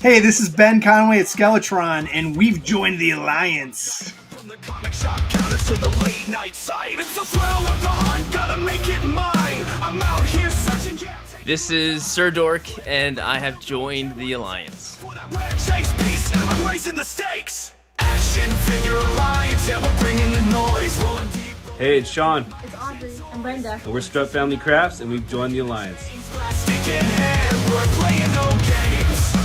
Hey, this is Ben Conway at Skeletron, and we've joined the Alliance. From the comic shop counters to the late night site, it's the thrill of the hunt, gotta make it mine. I'm out here searching. This is Sir Dork, and I have joined the Alliance. I'm raising the stakes. Action figure Alliance, yeah, we're bringing the noise. Hey, it's Sean. It's Audrey and Brenda. And we're Strut Family Crafts, and we've joined the Alliance. Plastic in hand, we're playing no games.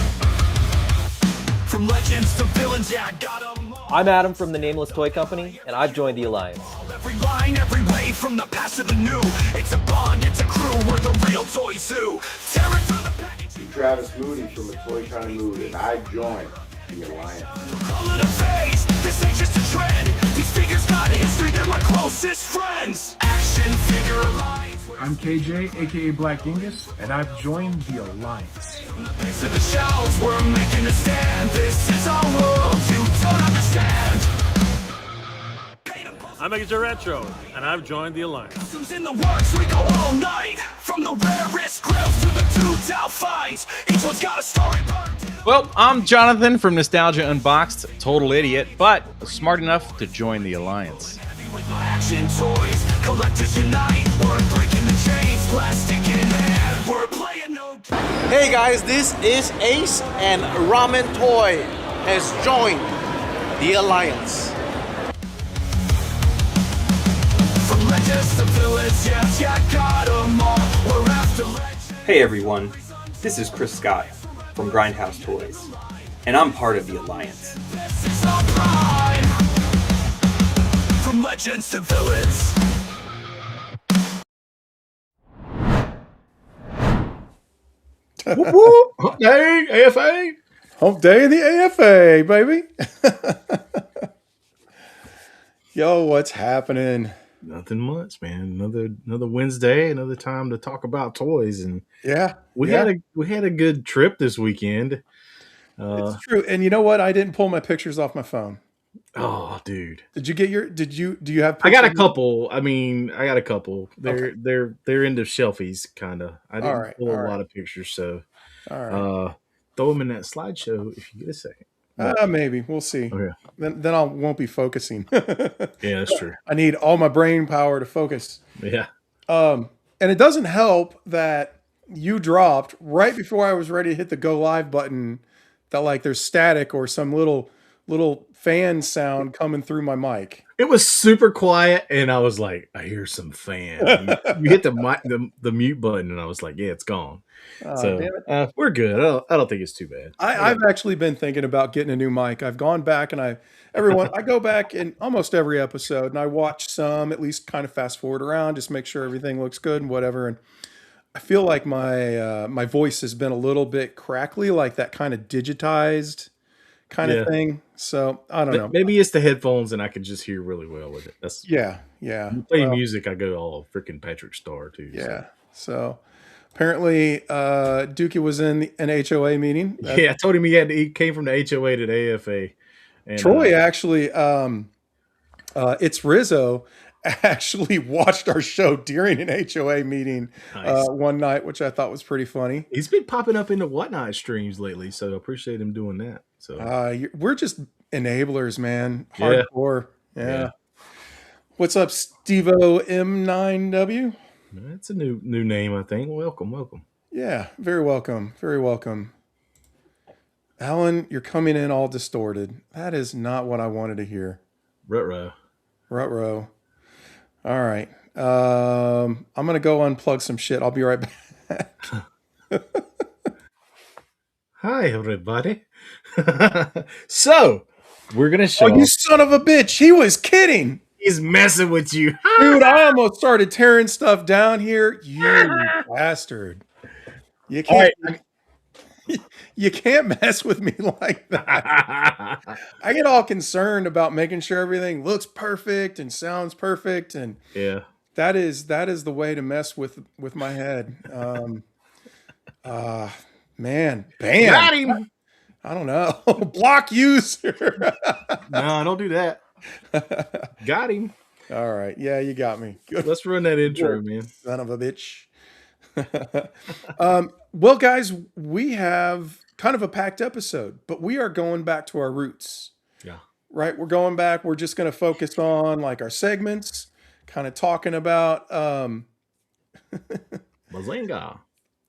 From legends to villains, yeah, I got 'em all. I'm Adam from the Nameless Toy Company, and I've joined the Alliance. Every line, every way, from the past to the new. It's a bond, it's a crew, we're the real Toy Zoo. Tear it through the package. I'm Travis Moody from the Toy Kind of Mood, and I joined the Alliance. Call it a phase, this ain't just a trend. These figures got history, they're my closest friends. Action figure Alliance. I'm KJ, aka Black Dingus, and I've joined the Alliance. Base of the shelves, we're making a stand. This is our world, you don't understand. I'm Extra Retro, and I've joined the Alliance. Customs in the works, we go all night. From the rarest grills to the two-out finds. Each one's got a story burned. Well, I'm Jonathan from Nostalgia Unboxed, total idiot, but smart enough to join the Alliance. With my action toys, collectors unite. We're breaking the chains, plastic in hand. We're playing no. Hey guys, this is Ace, and Ramen Toy has joined the Alliance. From legends to villains, yes, yeah, got 'em all. We're after legends. Hey everyone, this is Chris Scott from Grindhouse Toys, and I'm part of the Alliance. This is our pride. From legends to villains. Whoop, whoop. Hump day, AFA. Hump day in the AFA, baby. Yo, what's happening? Nothing much, man. Another Wednesday, another time to talk about toys, and we had a good trip this weekend. It's true, and you know what? I didn't pull my pictures off my phone. Oh, dude! Did you get your? Do you have? I got a couple. I got a couple. They're into Shelfies, kind of. I didn't pull a lot of pictures, so throw them in that slideshow if you get a second. Maybe we'll see. Okay. Then I won't be focusing. Yeah, that's true. I need all my brain power to focus. Yeah. And it doesn't help that you dropped right before I was ready to hit the go live button. That like there's static or some little fan sound coming through my mic. It was super quiet, and I was like, I hear some fan. You hit the mic, the mute button, and I was like, yeah, it's gone. So damn it. We're good. I don't think it's too bad. I've actually been thinking about getting a new mic. I've gone back and I go back in almost every episode and I watch some, at least kind of fast forward around, just make sure everything looks good and whatever. And I feel like my voice has been a little bit crackly, like that kind of digitized kind of thing. So I don't know. Maybe it's the headphones, and I can just hear really well with it. That's yeah. When you play music, I go all freaking Patrick Star too. Yeah. So apparently, Dookie was in an HOA meeting. Yeah, I told him he came from the HOA to the AFA. And, Troy actually, it's Rizzo, actually watched our show during an HOA meeting one night, which I thought was pretty funny. He's been popping up in the Whatnot streams lately, so I appreciate him doing that. So we're just enablers, man. Hardcore. Yeah. What's up, Stevo M9W? That's a new name, I think. Welcome. Yeah, very welcome. Very welcome. Alan, you're coming in all distorted. That is not what I wanted to hear. Ruh-roh. All right. I'm going to go unplug some shit. I'll be right back. Hi, everybody. So, we're going to show... Oh, you son of a bitch. He was kidding. He's messing with you. Dude, I almost started tearing stuff down here. You bastard. You can't... You can't mess with me like that. I get all concerned about making sure everything looks perfect and sounds perfect, and that is the way to mess with my head. Man, bam. Got him. I don't know. Block user. No, don't do that. Got him. All right. Yeah, you got me. Good. Let's run that intro, man. Son of a bitch. Well, guys, we have kind of a packed episode, but we are going back to our roots. Yeah. Right? We're going back. We're just going to focus on like our segments, kind of talking about Bazinga.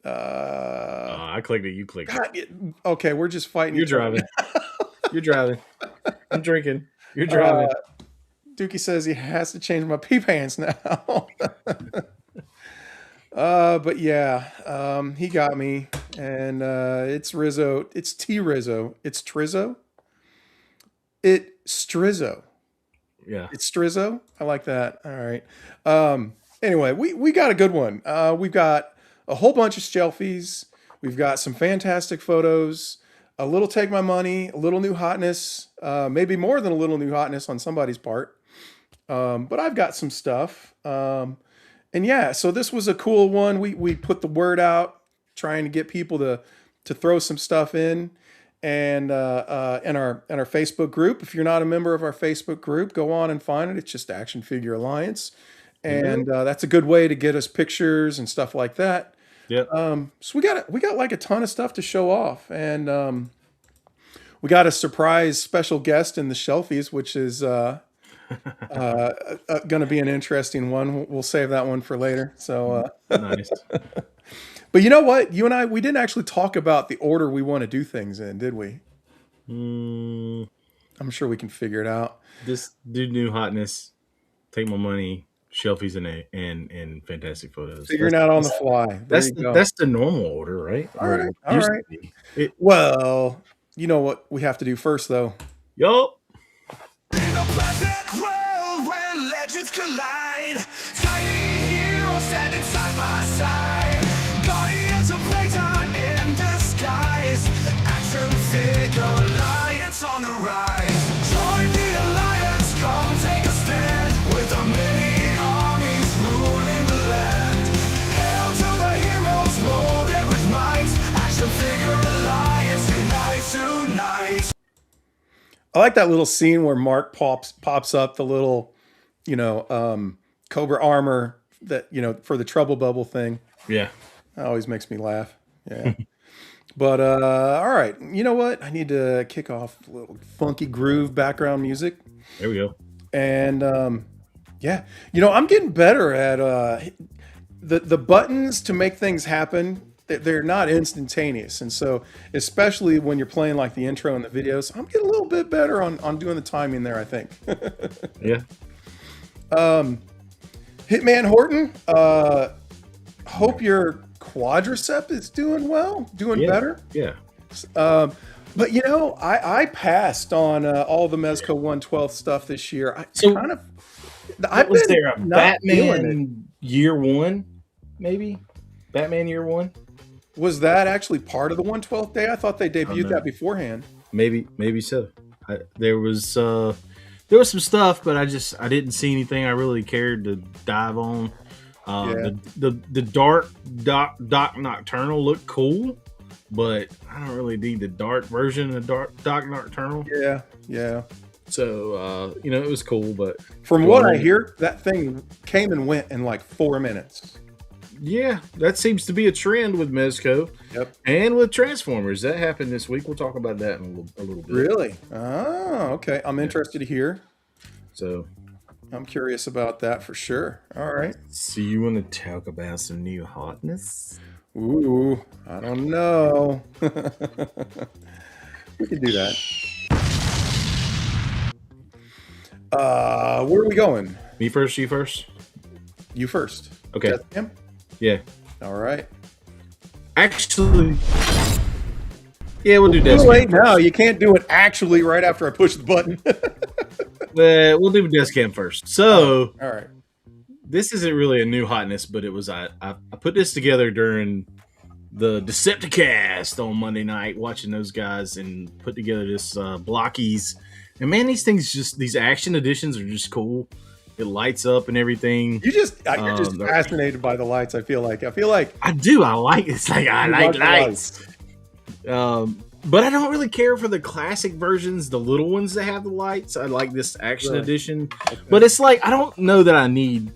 I clicked it. You clicked it. God, okay, we're just fighting. You're driving. You're driving. I'm drinking. You're driving. Dookie says he has to change my pee pants now. But yeah, he got me, and it's Rizzo. It's T Rizzo. It's Trizzo. It's Strizzo. Yeah, it's Strizzo. I like that. All right. Anyway, we got a good one. We've got a whole bunch of Shelfies. We've got some fantastic photos. A little take my money. A little new hotness. Maybe more than a little new hotness on somebody's part. But I've got some stuff. And yeah, so this was a cool one. We put the word out, trying to get people to throw some stuff in. And in our Facebook group, if you're not a member of our Facebook group, go on and find it. It's just Action Figure Alliance, and that's a good way to get us pictures and stuff like that. Yeah. So we got like a ton of stuff to show off, and we got a surprise special guest in the Shelfies, which is going to be an interesting one. We'll save that one for later. So nice. But you know what? You and I, we didn't actually talk about the order we want to do things in, did we? I'm sure we can figure it out. This do new hotness, take my money, Shelfies and fantastic photos. Figuring out on the fly. That's the normal order, right? All right. Well, you know what we have to do first, though. Yup. In a pleasant world where legends collide, tiny heroes standing side by side. Guardians of Playtime in disguise. Action Figure Alliance on the rise. Join the Alliance, come take a stand. With the many armies ruling the land. Hail to the heroes, loaded with might. Action Figure Alliance, unite tonight. I like that little scene where Mark pops up the little, Cobra armor that, for the trouble bubble thing. Yeah. That always makes me laugh. Yeah. But all right. You know what? I need to kick off a little funky groove background music. There we go. And yeah. I'm getting better at the buttons to make things happen. They're not instantaneous. And so, especially when you're playing like the intro and the videos, I'm getting a little bit better on doing the timing there, I think. Yeah. Hitman Horton, hope your quadricep is doing well, better. Yeah. But I passed on all the Mezco 112 stuff this year. Was there a Batman Year One, maybe? Batman Year One? Was that actually part of the 112th day? I thought they debuted that beforehand. Maybe so. There was some stuff, but I didn't see anything I really cared to dive on. The dark Doc Nocturnal looked cool, but I don't really need the dark version of Doc Nocturnal. Yeah. So it was cool, but from what I hear, that thing came and went in like 4 minutes. Yeah, that seems to be a trend with Mezco. Yep. And with Transformers. That happened this week. We'll talk about that in a little bit. Really? Oh, okay. I'm interested to hear. So I'm curious about that for sure. All right. So you want to talk about some new hotness? Ooh, I don't know. We can do that. Where are we going? Me first, you first? You first. Okay. That's him? Yeah. All right. Actually, yeah, we'll do Death Cam. Wait, no, you can't do it actually right after I push the button. We'll do Death Cam first. So, all right. This isn't really a new hotness, but it was I put this together during the Decepticast on Monday night, watching those guys and put together this blockies. And man, these action editions are just cool. It lights up and everything. You're just fascinated by the lights. I feel like I do. I like it's like I like lights. But I don't really care for the classic versions, the little ones that have the lights. I like this action edition. Okay. But it's like I don't know that I need.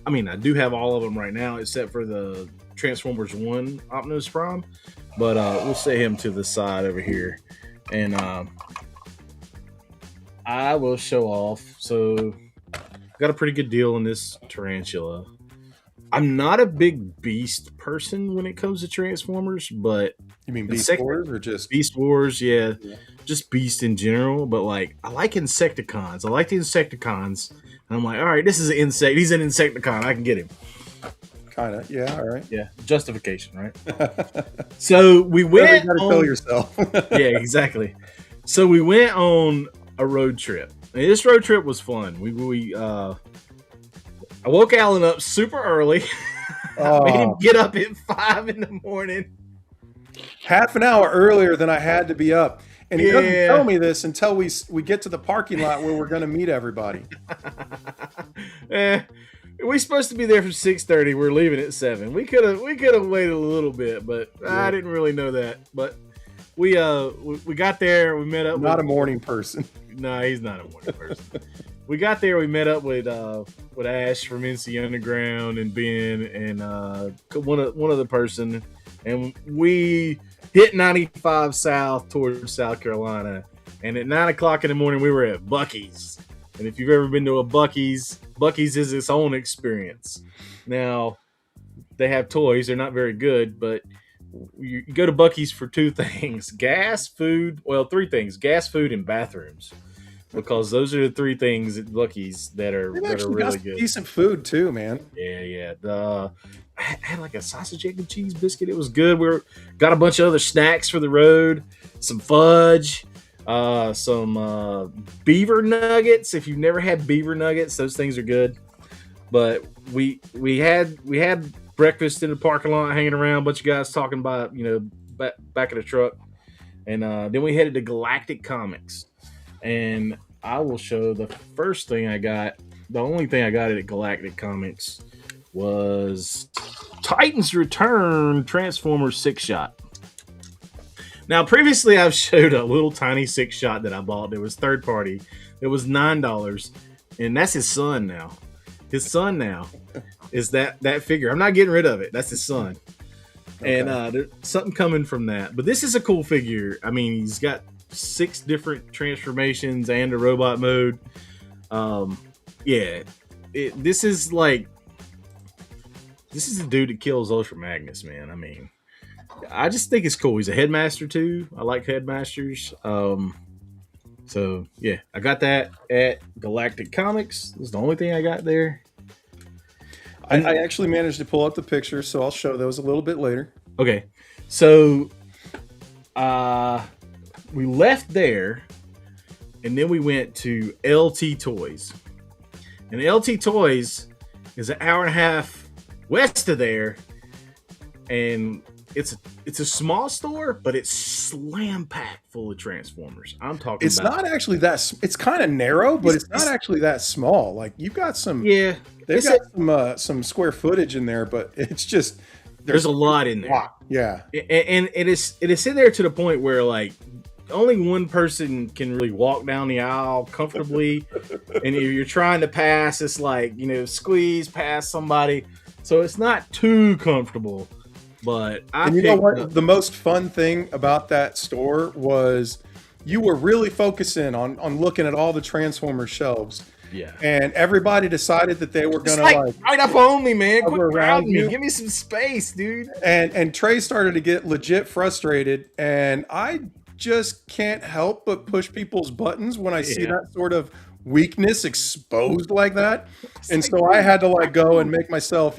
I mean, I do have all of them right now, except for the Transformers 1 Optimus Prime, but we'll set him to the side over here, and I will show off. So got a pretty good deal on this tarantula. I'm not a big beast person when it comes to Transformers, but You mean Beast Wars or just Beast Wars? Yeah, just Beast in general. But like, I like Insecticons. I like the Insecticons, and I'm like, all right, this is an insect. He's an Insecticon. I can get him. kind of? Yeah, all right. Yeah, justification, right? So we went. You got to tell yourself. Yeah, exactly. So we went on a road trip. And this road trip was fun. I woke Alan up super early. I made him get up at 5 in the morning. Half an hour earlier than I had to be up. And he doesn't tell me this until we get to the parking lot where we're going to meet everybody. We're supposed to be there for 6:30. We're leaving at 7. We could have waited a little bit, but I didn't really know that. But we got there. We met up. Not a morning person. No, he's not a morning person. We got there. We met up with Ash from NC Underground and Ben and one other person, and we hit 95 south towards South Carolina. And at 9 o'clock in the morning, we were at Buc-ee's. And if you've ever been to a Buc-ee's is its own experience. Now, they have toys. They're not very good, but you go to Buc-ee's for 2 things: gas, food. Well, 3 things: gas, food, and bathrooms. Because those are the 3 things at Buc-ee's that are really good. Decent food too, man. Yeah. I had like a sausage, egg, and cheese biscuit. It was good. Got a bunch of other snacks for the road. Some fudge, some beaver nuggets. If you've never had beaver nuggets, those things are good. But we had breakfast in the parking lot, hanging around. A bunch of guys talking about back of the truck, and then we headed to Galactic Comics. And I will show the first thing I got. The only thing I got at Galactic Comics was Titans Return Transformers 6-shot. Now, previously I've showed a little tiny 6-shot that I bought that was third party. It was $9, and that's his son now. His son now is that figure. I'm not getting rid of it. That's his son. Okay. And there's something coming from that. But this is a cool figure. I mean, he's got 6 different transformations and a robot mode. This is the dude that kills Ultra Magnus, man. I mean, I just think it's cool. He's a headmaster too. I like headmasters. So yeah, I got that at Galactic Comics. This is the only thing I got there. I actually managed to pull up the pictures, so I'll show those a little bit later. Okay, so we left there, and then we went to LT Toys. And LT Toys is an hour and a half west of there, and it's a small store, but it's slam packed full of Transformers. I'm talking. It's not actually that. It's kind of narrow, but it's not actually that small. Like you've got some. Yeah, they've got some square footage in there, but it's just there's a lot in there. Yeah, and it is in there to the point where like only one person can really walk down the aisle comfortably, and if you're trying to pass, it's like squeeze past somebody, so it's not too comfortable. But you know what? The most fun thing about that store was you were really focusing on looking at all the Transformer shelves. Yeah. And everybody decided that they were going to like right up on me, man. Quit around crowding me. Give me some space, dude. And Trey started to get legit frustrated, and I just can't help but push people's buttons when I see that sort of weakness exposed like that. And so I had to like go and make myself,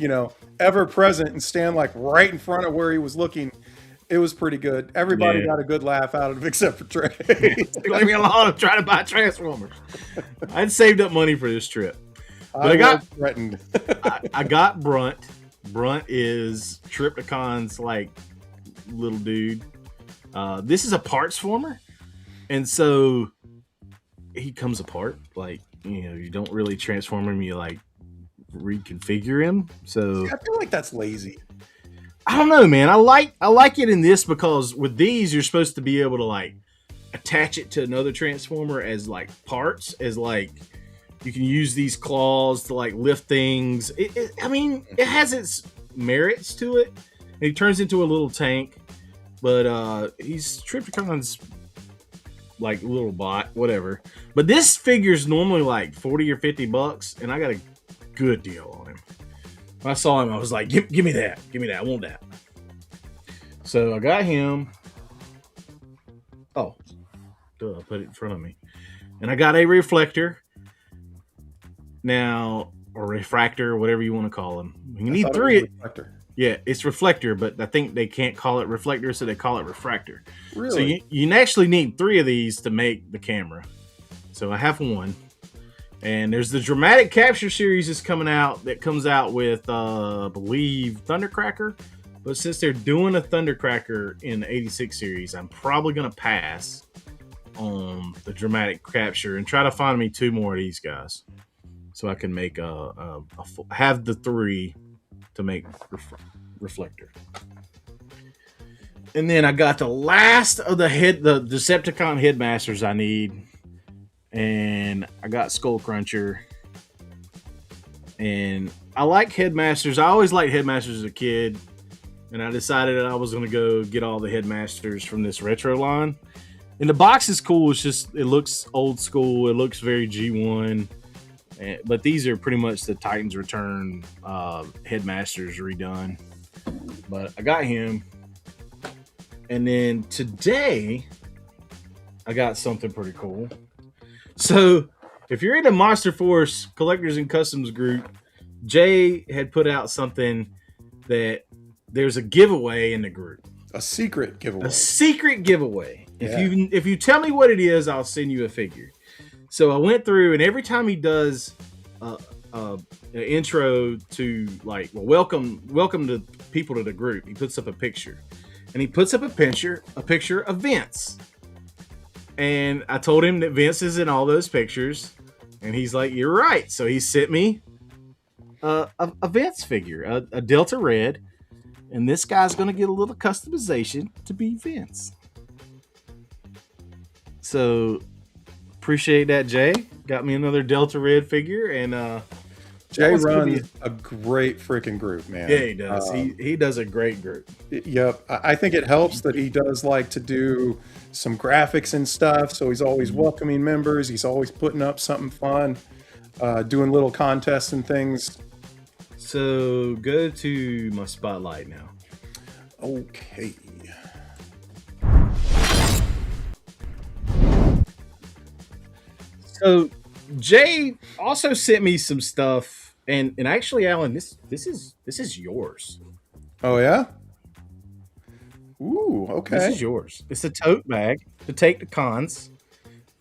ever present and stand like right in front of where he was looking. It was pretty good. Everybody got a good laugh out of it except for Trey. Leave me alone. I'm trying to buy Transformers. I'd saved up money for this trip. But I got threatened. I got Brunt. Brunt is Triptychon's like little dude. This is a parts former. And so he comes apart. Like, you don't really transform him. You like reconfigure him. So I feel like that's lazy. I don't know, man. I like it in this because with these you're supposed to be able to like attach it to another transformer as like parts, as like you can use these claws to like lift things. I mean, it has its merits to it, he turns into a little tank, but he's Trypticon's like little bot, whatever. But this figure's normally like $40 or $50, and I got a good deal on him. When I saw him, I was like, give me that. Give me that. I want that. So I got him. Oh, duh, I put it in front of me. And I got a reflector. Now, or refractor, whatever you want to call them. You need three. Yeah, it's reflector, but I think they can't call it reflector, so they call it refractor. Really? So you actually need 3 of these to make the camera. So I have one. And there's the Dramatic Capture series is coming out that comes out with, I believe, Thundercracker. But since they're doing a Thundercracker in the 86 series, I'm probably going to pass on the Dramatic Capture and try to find me 2 more of these guys. So I can make have the 3 to make reflector. And then I got the last of the Decepticon Headmasters I need. And I got Skull Cruncher. And I like Headmasters. I always liked Headmasters as a kid. And I decided that I was going to go get all the Headmasters from this retro line. And the box is cool. It's just, it looks old school. It looks very G1. But these are pretty much the Titans Return Headmasters redone. But I got him. And then today, I got something pretty cool. So, if you're in the Monster Force Collectors and Customs group, Jay had put out something that there's a giveaway in the group. A secret giveaway. A secret giveaway. Yeah. If you tell me what it is, I'll send you a figure. So I went through, and every time he does an intro to like, well, welcome to people to the group, he puts up a picture, and he puts up a picture of Vince. And I told him that Vince is in all those pictures, and he's like, "You're right." So he sent me a Vince figure, a Delta Red, and this guy's going to get a little customization to be Vince. So appreciate that, Jay. Got me another Delta Red figure, and Jay runs a great freaking group, man. Yeah, he does. He does a great group. Yep. I think it helps that he does like to do some graphics and stuff. So he's always welcoming members. He's always putting up something fun, doing little contests and things. So go to my spotlight now. Okay. So Jay also sent me some stuff, and actually, Alan, this is yours. Oh yeah. Ooh, okay. This is yours. It's a tote bag to take to cons.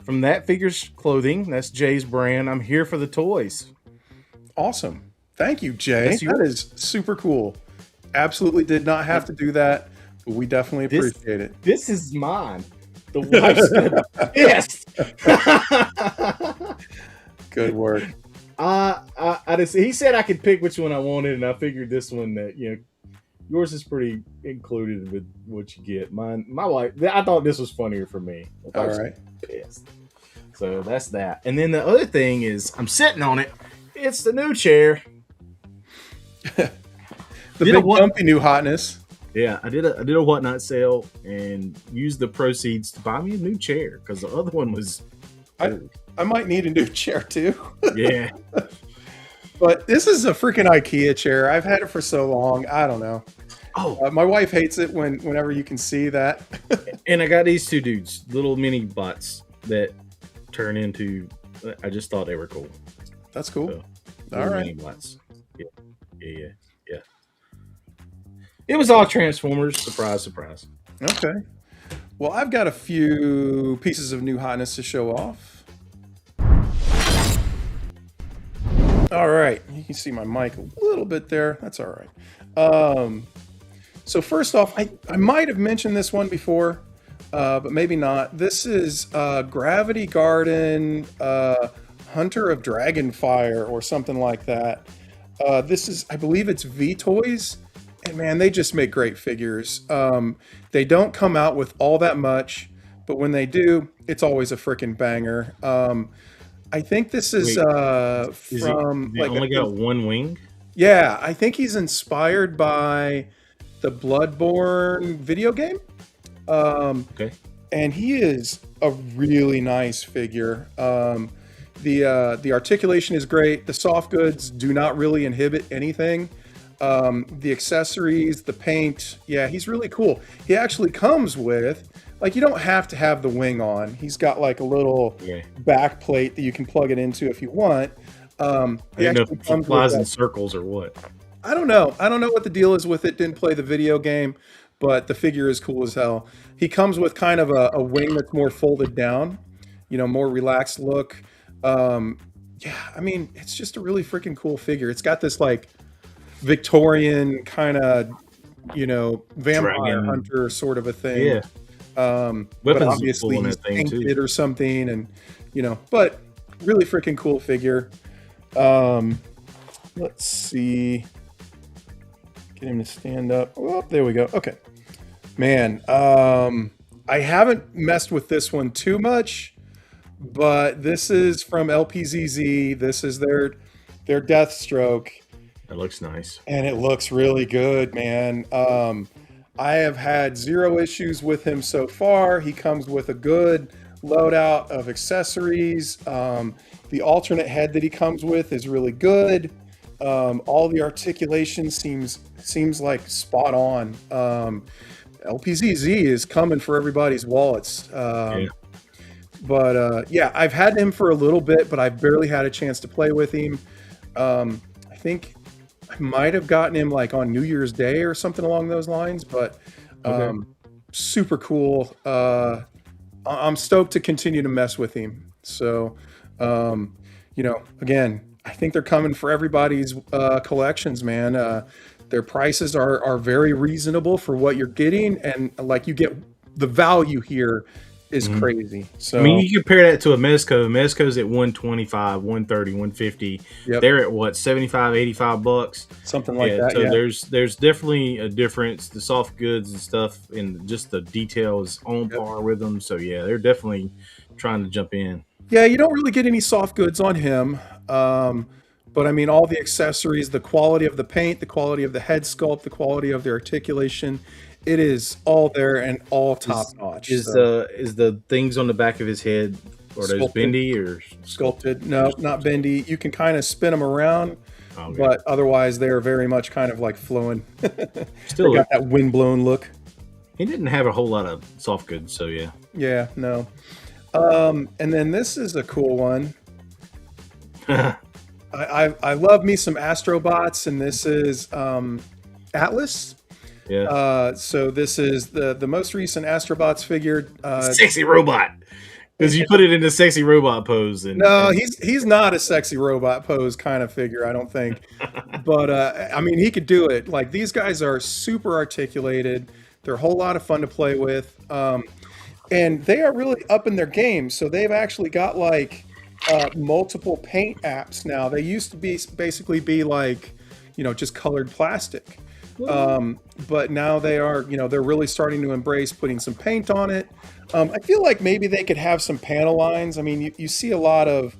From That Figures Clothing, that's Jay's brand. I'm here for the toys. Awesome. Thank you, Jay. That is super cool. Absolutely did not have to do that, but we definitely appreciate it. This is mine. The wife's gonna be pissed. Good work. He said I could pick which one I wanted, and I figured this one that, yours is pretty included with what you get. My wife, I thought this was funnier for me. All right. Pissed. So that's that. And then the other thing is, I'm sitting on it. It's the new chair. The big bumpy new Hotness. Yeah, I did a whatnot sale and used the proceeds to buy me a new chair because the other one was. I might need a new chair too. Yeah. But this is a freaking IKEA chair. I've had it for so long. I don't know. Oh, my wife hates it whenever you can see that. And I got these 2 dudes, little mini bots that turn into. I just thought they were cool. That's cool. So, all right. Mini bots. Yeah. It was all Transformers. Surprise, surprise. Okay. Well, I've got a few pieces of new Hotness to show off. All right. You can see my mic a little bit there. That's all right. So first off, I might have mentioned this one before, but maybe not. This is Gravity Garden Hunter of Dragonfire or something like that. This is, I believe it's V-Toys. And man, they just make great figures. They don't come out with all that much, but when they do, it's always a freaking banger. I think this is from they only got one wing. Yeah, I think he's inspired by the Bloodborne video game. Okay. And he is a really nice figure. The articulation is great. The soft goods do not really inhibit anything. The accessories, the paint, yeah, he's really cool. He actually comes with, like, you don't have to have the wing on. He's got like a little back plate that you can plug it into if you want. I don't know if it flies in circles or what. I don't know. I don't know what the deal is with it. Didn't play the video game, but the figure is cool as hell. He comes with kind of a wing that's more folded down, more relaxed look. Yeah, I mean, it's just a really freaking cool figure. It's got this like Victorian kind of, vampire Dragon hunter sort of a thing. Yeah. But obviously he's painted or something, and but really freaking cool figure. Let's see. Get him to stand up. Oh, there we go. Okay. Man, I haven't messed with this one too much, but this is from LPZZ. This is their Deathstroke. That looks nice. And it looks really good, man. I have had 0 issues with him so far. He comes with a good loadout of accessories. The alternate head that he comes with is really good. All the articulation seems like spot on. LPZZ is coming for everybody's wallets. But yeah, I've had him for a little bit, but I've barely had a chance to play with him. I think I might have gotten him like on New Year's Day or something along those lines, but super cool. I'm stoked to continue to mess with him. So, again, I think they're coming for everybody's collections, man. Their prices are very reasonable for what you're getting, and like you get the value here is crazy. So I mean, you compare that to a Mezco. Mezco's at 125, 130, 150. Yep. They're at what, 75, 85 bucks? Something like that. So yeah. there's definitely a difference. The soft goods and stuff and just the detail is on par with them. So yeah, they're definitely trying to jump in. Yeah, you don't really get any soft goods on him. But I mean, all the accessories, the quality of the paint, the quality of the head sculpt, the quality of the articulation, it is all there and all top notch. Is the things on the back of his head, or those bendy or sculpted? No, not bendy. You can kind of spin them around, but otherwise they are very much kind of like flowing. Still got that windblown look. He didn't have a whole lot of soft goods, so yeah. Yeah, no. And then this is a cool one. I love me some Astrobots, and this is Atlas. Yeah. So this is the most recent Astrobots figure. Sexy robot. Because you put it in the sexy robot pose. No, he's not a sexy robot pose kind of figure, I don't think. But I mean, he could do it. Like, these guys are super articulated. They're a whole lot of fun to play with. And they are really up in their game. So they've actually got like multiple paint apps now. They used to basically be like, just colored plastic. But now they are, they're really starting to embrace putting some paint on it. I feel like maybe they could have some panel lines. I mean, you see a lot of,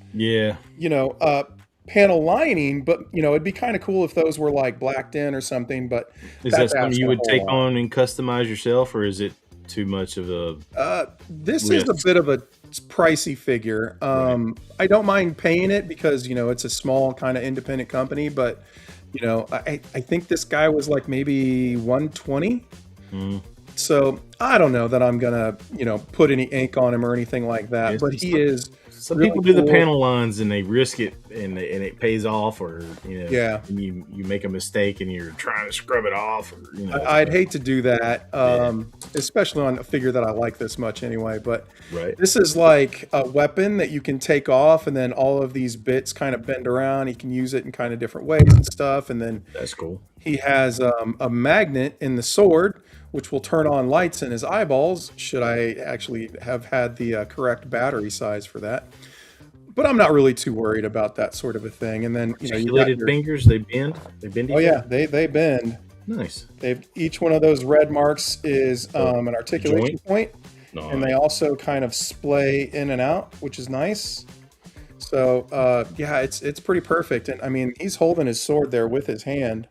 panel lining, but it'd be kind of cool if those were like blacked in or something. But is that something you would take on and customize yourself, or is it too much of a this is a bit of a pricey figure. I don't mind paying it because it's a small kind of independent company, but I think this guy was like maybe 120. So I don't know that I'm gonna put any ink on him or anything like that. But he is. Some really people do cool. the panel lines and they risk it and it pays off, or Yeah. and you make a mistake and you're trying to scrub it off, or I'd hate to do that, especially on a figure that I like this much anyway. But this is like a weapon that you can take off, and then all of these bits kind of bend around. You can use it in kind of different ways and stuff. And then that's cool. He has a magnet in the sword, which will turn on lights in his eyeballs, should I actually have had the correct battery size for that. But I'm not really too worried about that sort of a thing. And then, articulated fingers, they bend. They bend. Oh yeah, they bend. Nice. Each one of those red marks is an articulation point, and they also kind of splay in and out, which is nice. So yeah, it's pretty perfect. And I mean, he's holding his sword there with his hand.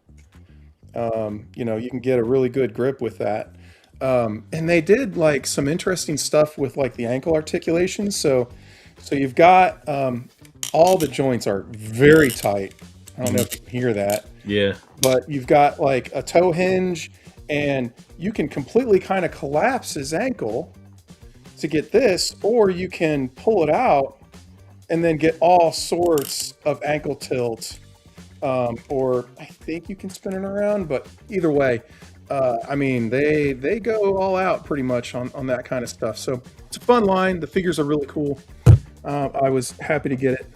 You know, you can get a really good grip with that. And they did like some interesting stuff with like the ankle articulations. So you've got all the joints are very tight. I don't know if you can hear that. Yeah. But you've got like a toe hinge, and you can completely kind of collapse his ankle to get this, or you can pull it out and then get all sorts of ankle tilt. Or I think you can spin it around, but either way, I mean, they go all out pretty much on that kind of stuff. So it's a fun line. The figures are really cool. I was happy to get it.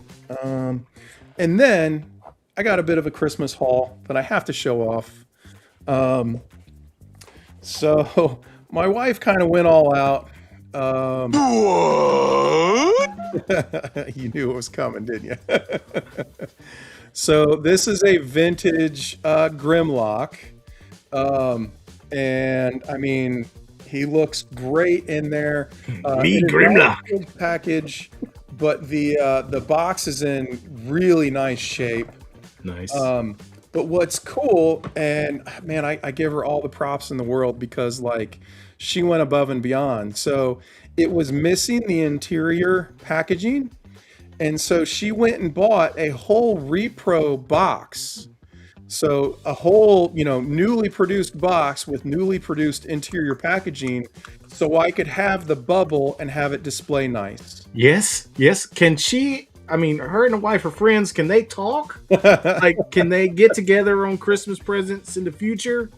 And then I got a bit of a Christmas haul that I have to show off. So my wife kind of went all out. You knew it was coming, didn't you? So this is a vintage Grimlock. And I mean, he looks great in there. Grimlock package, but the box is in really nice shape. Nice. But what's cool, and man, I give her all the props in the world, because like she went above and beyond. So it was missing the interior packaging, and so she went and bought a whole repro box. So a whole, you know, newly produced box with newly produced interior packaging, so I could have the bubble and have it display nice. Yes. Can she? I mean, her and the wife are friends. Can they talk? Like, can they get together on Christmas presents in the future?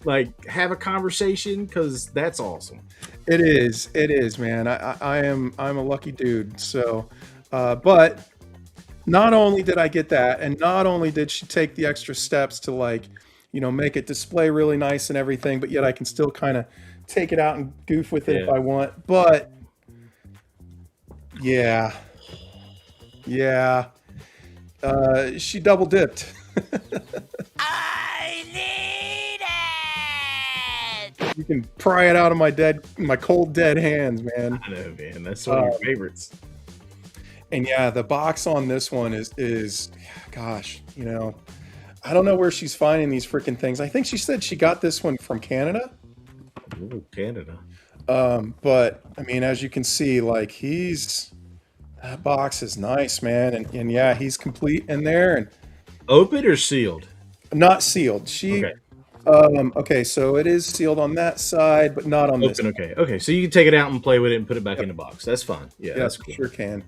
Like, have a conversation? Because that's awesome. It is, man. I'm a lucky dude. So, but not only did I get that, and not only did she take the extra steps to, like, you know, make it display really nice and everything, but yet I can still kind of take it out and goof with it if I want. But yeah, she double dipped. I need it. You can pry it out of my cold dead hands, man. I know, man. That's one of your favorites. And yeah, the box on this one is, gosh, you know, I don't know where she's finding these freaking things. I think she said she got this one from Canada. Ooh, Canada. But I mean, as you can see, like, that box is nice, man. And yeah, he's complete in there. And open or sealed? Not sealed. Okay, so it is sealed on that side, but not on this. Okay. So you can take it out and play with it and put it back in the box. That's fine. Yeah, that's cool. Sure can.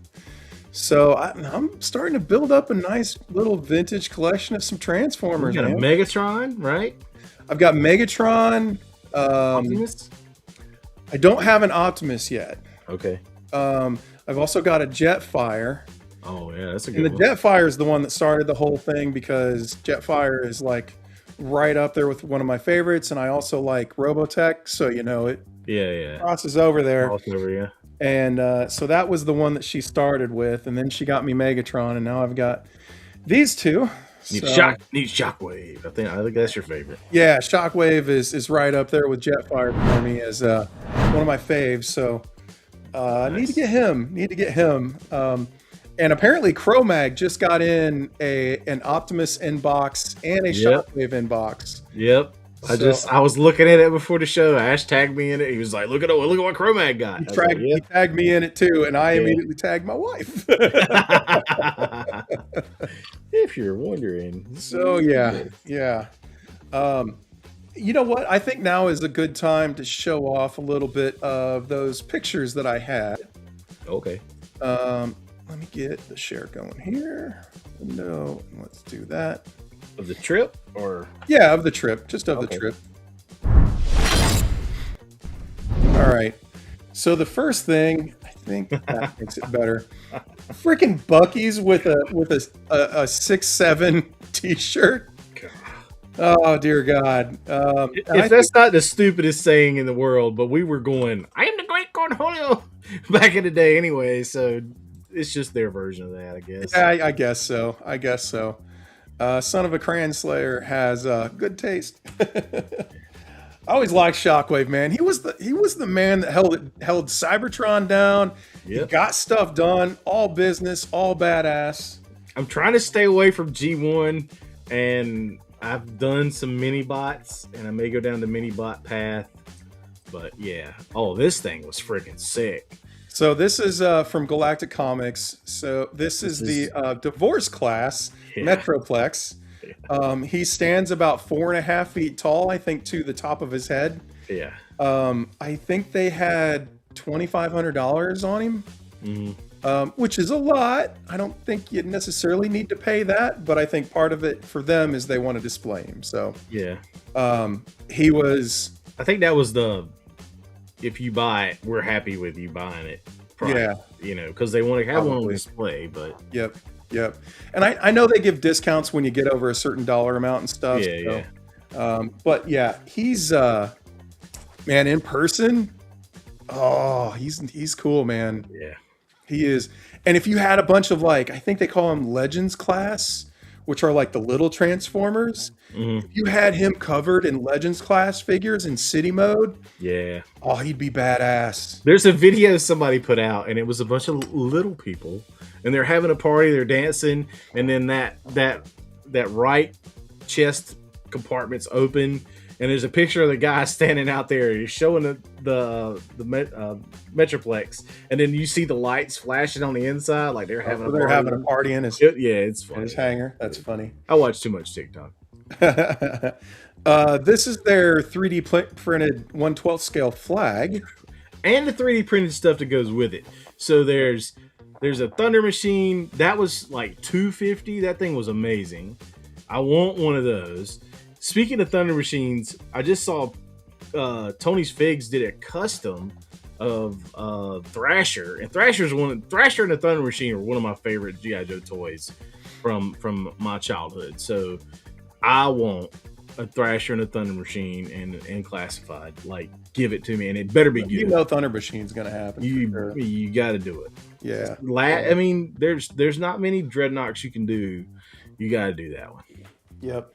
So I'm starting to build up a nice little vintage collection of some Transformers. You got a Megatron, right? I've got Megatron. Optimus? I don't have an Optimus yet. Okay. I've also got a Jetfire. Oh yeah, that's a good one. And the Jetfire is the one that started the whole thing, because Jetfire is like right up there with one of my favorites, and I also like Robotech, so you know it. Yeah. Crosses over there. Crosses over, yeah. And so that was the one that she started with, and then she got me Megatron, and now I've got these two. Need Shockwave. I think that's your favorite. Yeah, Shockwave is right up there with Jetfire for me as one of my faves. So nice. Need to get him. And apparently Cro-Mag just got in an Optimus inbox and a Shockwave inbox. Yep. I was looking at it before the show. Ash tagged me in it. He was like, look at what Cro-Mag got. He tagged me in it too, and I immediately tagged my wife. If you're wondering. So yeah. You know what? I think now is a good time to show off a little bit of those pictures that I had. Okay. Let me get the share going here. No, let's do that. Of the trip, or? Yeah, of the trip. Just of the trip. All right. So the first thing, I think that makes it better. Freaking Buc-ee's with a 6'7" t-shirt. Oh dear God! If that's not the stupidest saying in the world, but we were going, "I am the great Cornholio" back in the day, anyway. So it's just their version of that, I guess. Yeah, I guess so. Son of a Crayon Slayer has good taste. I always liked Shockwave, man. He was the man that held Cybertron down. Yep. He got stuff done, all business, all badass. I'm trying to stay away from G1 and I've done some mini bots, and I may go down the mini bot path. But yeah, this thing was freaking sick. So this is from Galactic Comics. So this is the divorce class, Metroplex. He stands about 4.5 feet tall, I think, to the top of his head. Yeah. I think they had $2,500 on him, which is a lot. I don't think you necessarily need to pay that, but I think part of it for them is they want to display him. So yeah, he was. I think that was if you buy it, we're happy with you buying it. Price, because they want to have one on display. But yep. And I know they give discounts when you get over a certain dollar amount and stuff. But yeah, he's man, in person. Oh, he's cool, man. Yeah, he is. And if you had a bunch of I think they call them Legends class, which are like the little Transformers. If you had him covered in Legends class figures in city mode, he'd be badass. There's a video somebody put out, and it was a bunch of little people, and they're having a party, they're dancing, and then that right chest compartment's open, and there's a picture of the guy standing out there. He's showing the Metroplex, and then you see the lights flashing on the inside, like they're having a party in his it's funny. In his hangar. That's funny. I watch too much TikTok. This is their 3D printed 1/12 scale flag, and the 3D printed stuff that goes with it. So there's a Thunder Machine that was like $250. That thing was amazing. I want one of those. Speaking of Thunder Machines, I just saw Tony's Figs did a custom of Thrasher, and Thrasher and the Thunder Machine are one of my favorite G.I. Joe toys from my childhood. So I want a Thrasher and a Thunder Machine and classified. Like, give it to me, and it better be good. Thunder Machine's gonna happen. You got to do it. Yeah. I mean, there's not many Dreadnoks you can do. You got to do that one. Yep.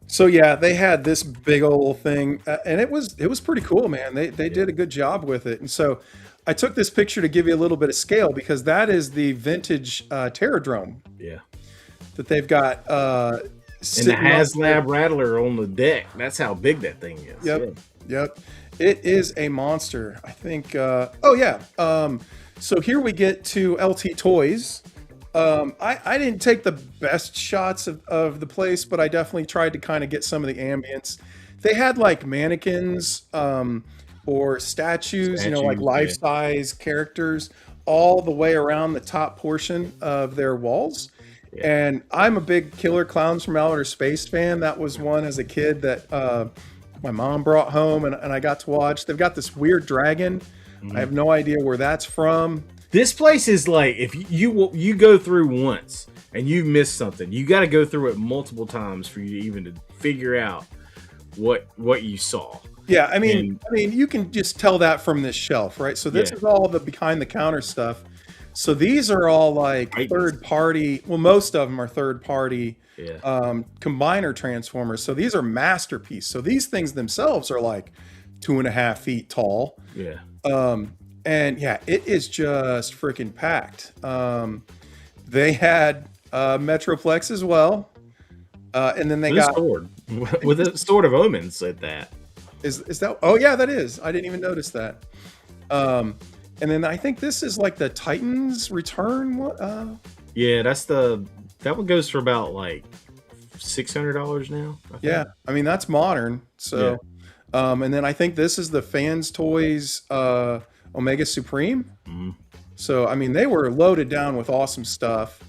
So yeah, they had this big old thing, and it was pretty cool, man. They did a good job with it. And so I took this picture to give you a little bit of scale, because that is the vintage Terradrome. Yeah. That they've got. And the HasLab Rattler on the deck. That's how big that thing is. Yep. It is a monster. I think. So here we get to LT Toys. I didn't take the best shots of the place, but I definitely tried to kind of get some of the ambience. They had like mannequins or statues, like life-size characters all the way around the top portion of their walls. Yeah. And I'm a big Killer Clowns from Outer Space fan. That was one as a kid that my mom brought home and I got to watch. They've got this weird dragon. I have no idea where that's from. This place is like, if you go through once and you miss something, you got to go through it multiple times for you to figure out what you saw. Yeah, I mean, you can just tell that from this shelf, right? So this is all the behind the counter stuff. So these are all like third party. Well, most of them are third party combiner transformers. So these are masterpiece. So these things themselves are like 2.5 feet tall. Yeah. And yeah, it is just freaking packed. They had Metroplex as well. And then they got sword with a Sword of Omens at that. Is that? Oh yeah, that is. I didn't even notice that. And then I think this is like the Titans Return. Yeah, that one goes for about like $600 now. Yeah, I mean that's modern. So, and then I think this is the Fans Toys Omega Supreme. Mm-hmm. So I mean they were loaded down with awesome stuff.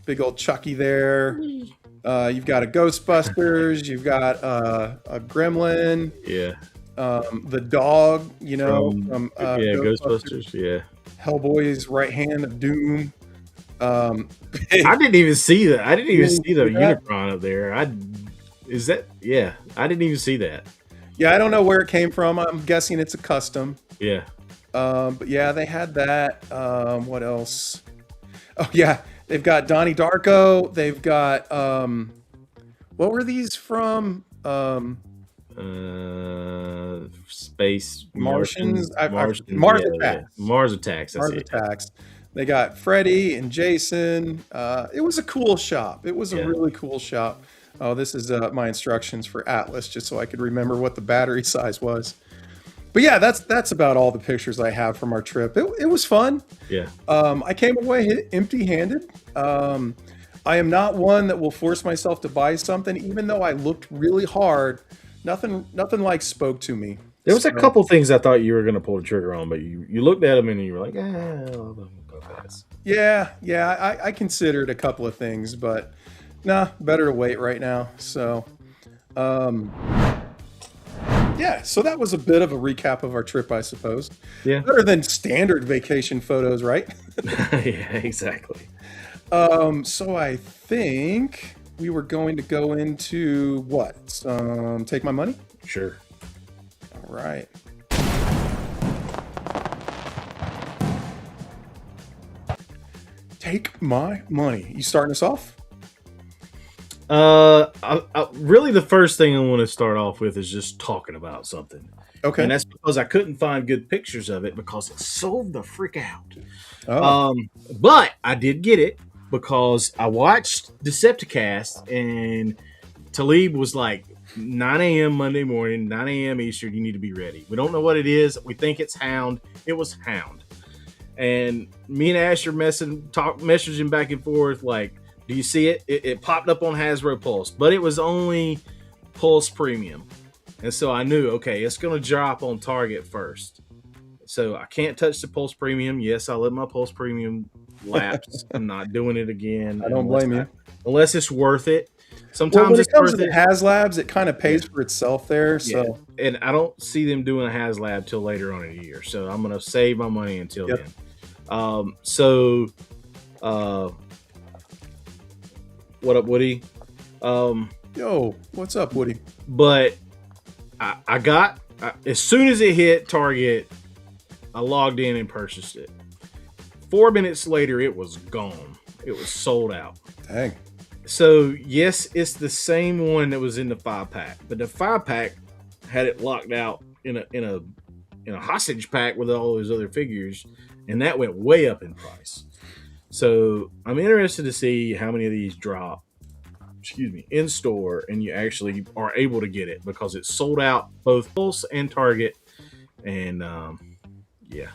Big old Chucky there. You've got a Ghostbusters. You've got a Gremlin. Yeah. The dog, from Ghostbusters. Yeah. Hellboy's right hand of doom. I didn't even see that. I didn't even see the Unicron up there. I didn't even see that. Yeah, I don't know where it came from. I'm guessing it's a custom. Yeah. But yeah, they had that. What else? Oh yeah, they've got Donnie Darko. They've got what were these from? Space Martians. Mars Attacks. Mars Attacks. Mars Attacks. They got Freddy and Jason. It was a cool shop. It was a really cool shop. Oh, this is my instructions for Atlas, just so I could remember what the battery size was. But yeah, that's about all the pictures I have from our trip. It was fun. Yeah. I came away empty-handed. I am not one that will force myself to buy something, even though I looked really hard. Nothing like spoke to me. There was a couple things I thought you were going to pull the trigger on, but you looked at them and you were like, I'll go pass. Yeah, I considered a couple of things, but nah, better to wait right now. So, yeah, so that was a bit of a recap of our trip, I suppose. Yeah. Better than standard vacation photos, right? Yeah, exactly. So I think we were going to go into what? Take my money? Sure. All right. Take my money. You starting us off? Really the first thing I want to start off with is just talking about something. Okay. And that's because I couldn't find good pictures of it because it sold the frick out. Oh. But I did get it because I watched Decepticast and Talib was like 9 a.m. Monday morning, 9 a.m. Eastern, you need to be ready. We don't know what it is. We think it's Hound. It was Hound. And me and Ash are messaging back and forth like, do you see it? It popped up on Hasbro Pulse, but it was only Pulse Premium. And so I knew, okay, it's going to drop on Target first. So I can't touch the Pulse Premium. Yes, I let my Pulse Premium lapse. I'm not doing it again. I don't blame you. Unless it's worth it. Sometimes when it's it comes worth to the HasLabs, it kind of pays for itself there. So, and I don't see them doing a HasLab till later on in the year. So I'm going to save my money until then. What up, Woody? Yo, what's up, Woody? But I got as soon as it hit Target, I logged in and purchased it. 4 minutes later, it was gone. It was sold out. Dang. So yes, it's the same one that was in the 5-pack, but the 5-pack had it locked out in a hostage pack with all those other figures, and that went way up in price. So I'm interested to see how many of these drop, in store, and you actually are able to get it because it's sold out both Pulse and Target, and yeah.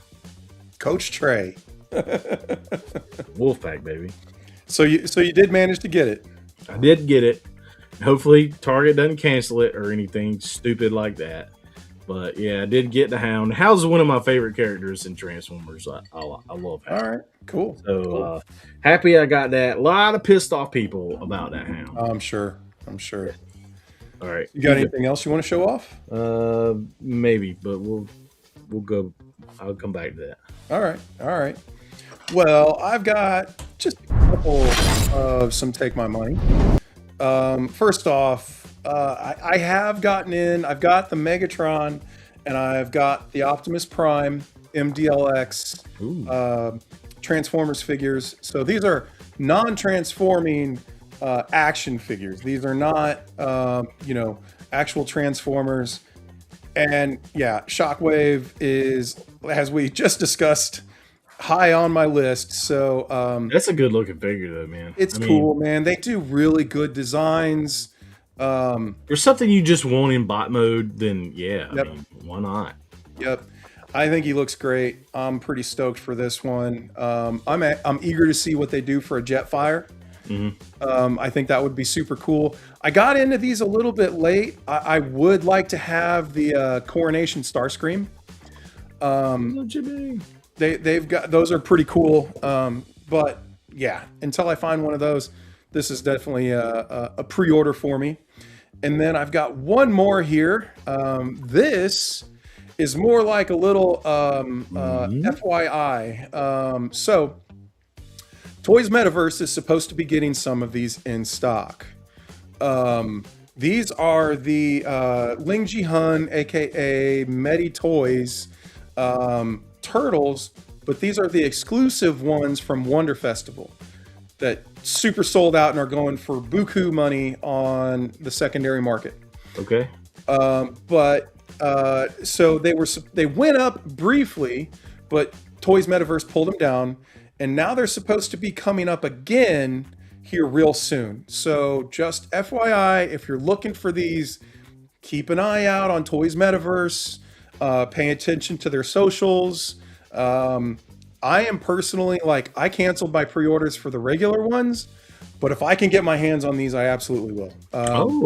Coach Trey. Wolfpack, baby. So you did manage to get it. I did get it. Hopefully Target doesn't cancel it or anything stupid like that. But yeah, I did get the Hound. Hound's one of my favorite characters in Transformers. I love Hound. All right, cool. So cool. Happy I got that. A lot of pissed off people about that Hound. I'm sure. All right. You got anything else you want to show off? Maybe, but we'll go. I'll come back to that. All right. Well, I've got just a couple of some Take My Money. First off, I have gotten in. I've got the Megatron, and I've got the Optimus Prime MDLX Transformers figures. So these are non-transforming action figures. These are not, actual Transformers. And yeah, Shockwave is, as we just discussed, high on my list. So that's a good looking figure though, man. It's cool, man. They do really good designs. There's something you just want in bot mode, then yeah, Yep. I mean, why not? Yep. I think he looks great. I'm pretty stoked for this one. I'm eager to see what they do for a Jetfire. I think that would be super cool. I got into these a little bit late. I would like to have the Coronation Starscream. They've got, those are pretty cool. But yeah, until I find one of those, this is definitely a pre-order for me. And then I've got one more here. This is more like a little FYI. So Toys Metaverse is supposed to be getting some of these in stock. These are the Ling Ji Hun, aka Medi Toys turtles, but these are the exclusive ones from Wonder Festival that super sold out and are going for buku money on the secondary market. Okay. So they went up briefly, but Toys Metaverse pulled them down, and now they're supposed to be coming up again here real soon. So just FYI, if you're looking for these, keep an eye out on Toys Metaverse. Pay attention to their socials. I am personally like, I canceled my pre-orders for the regular ones, but if I can get my hands on these, I absolutely will.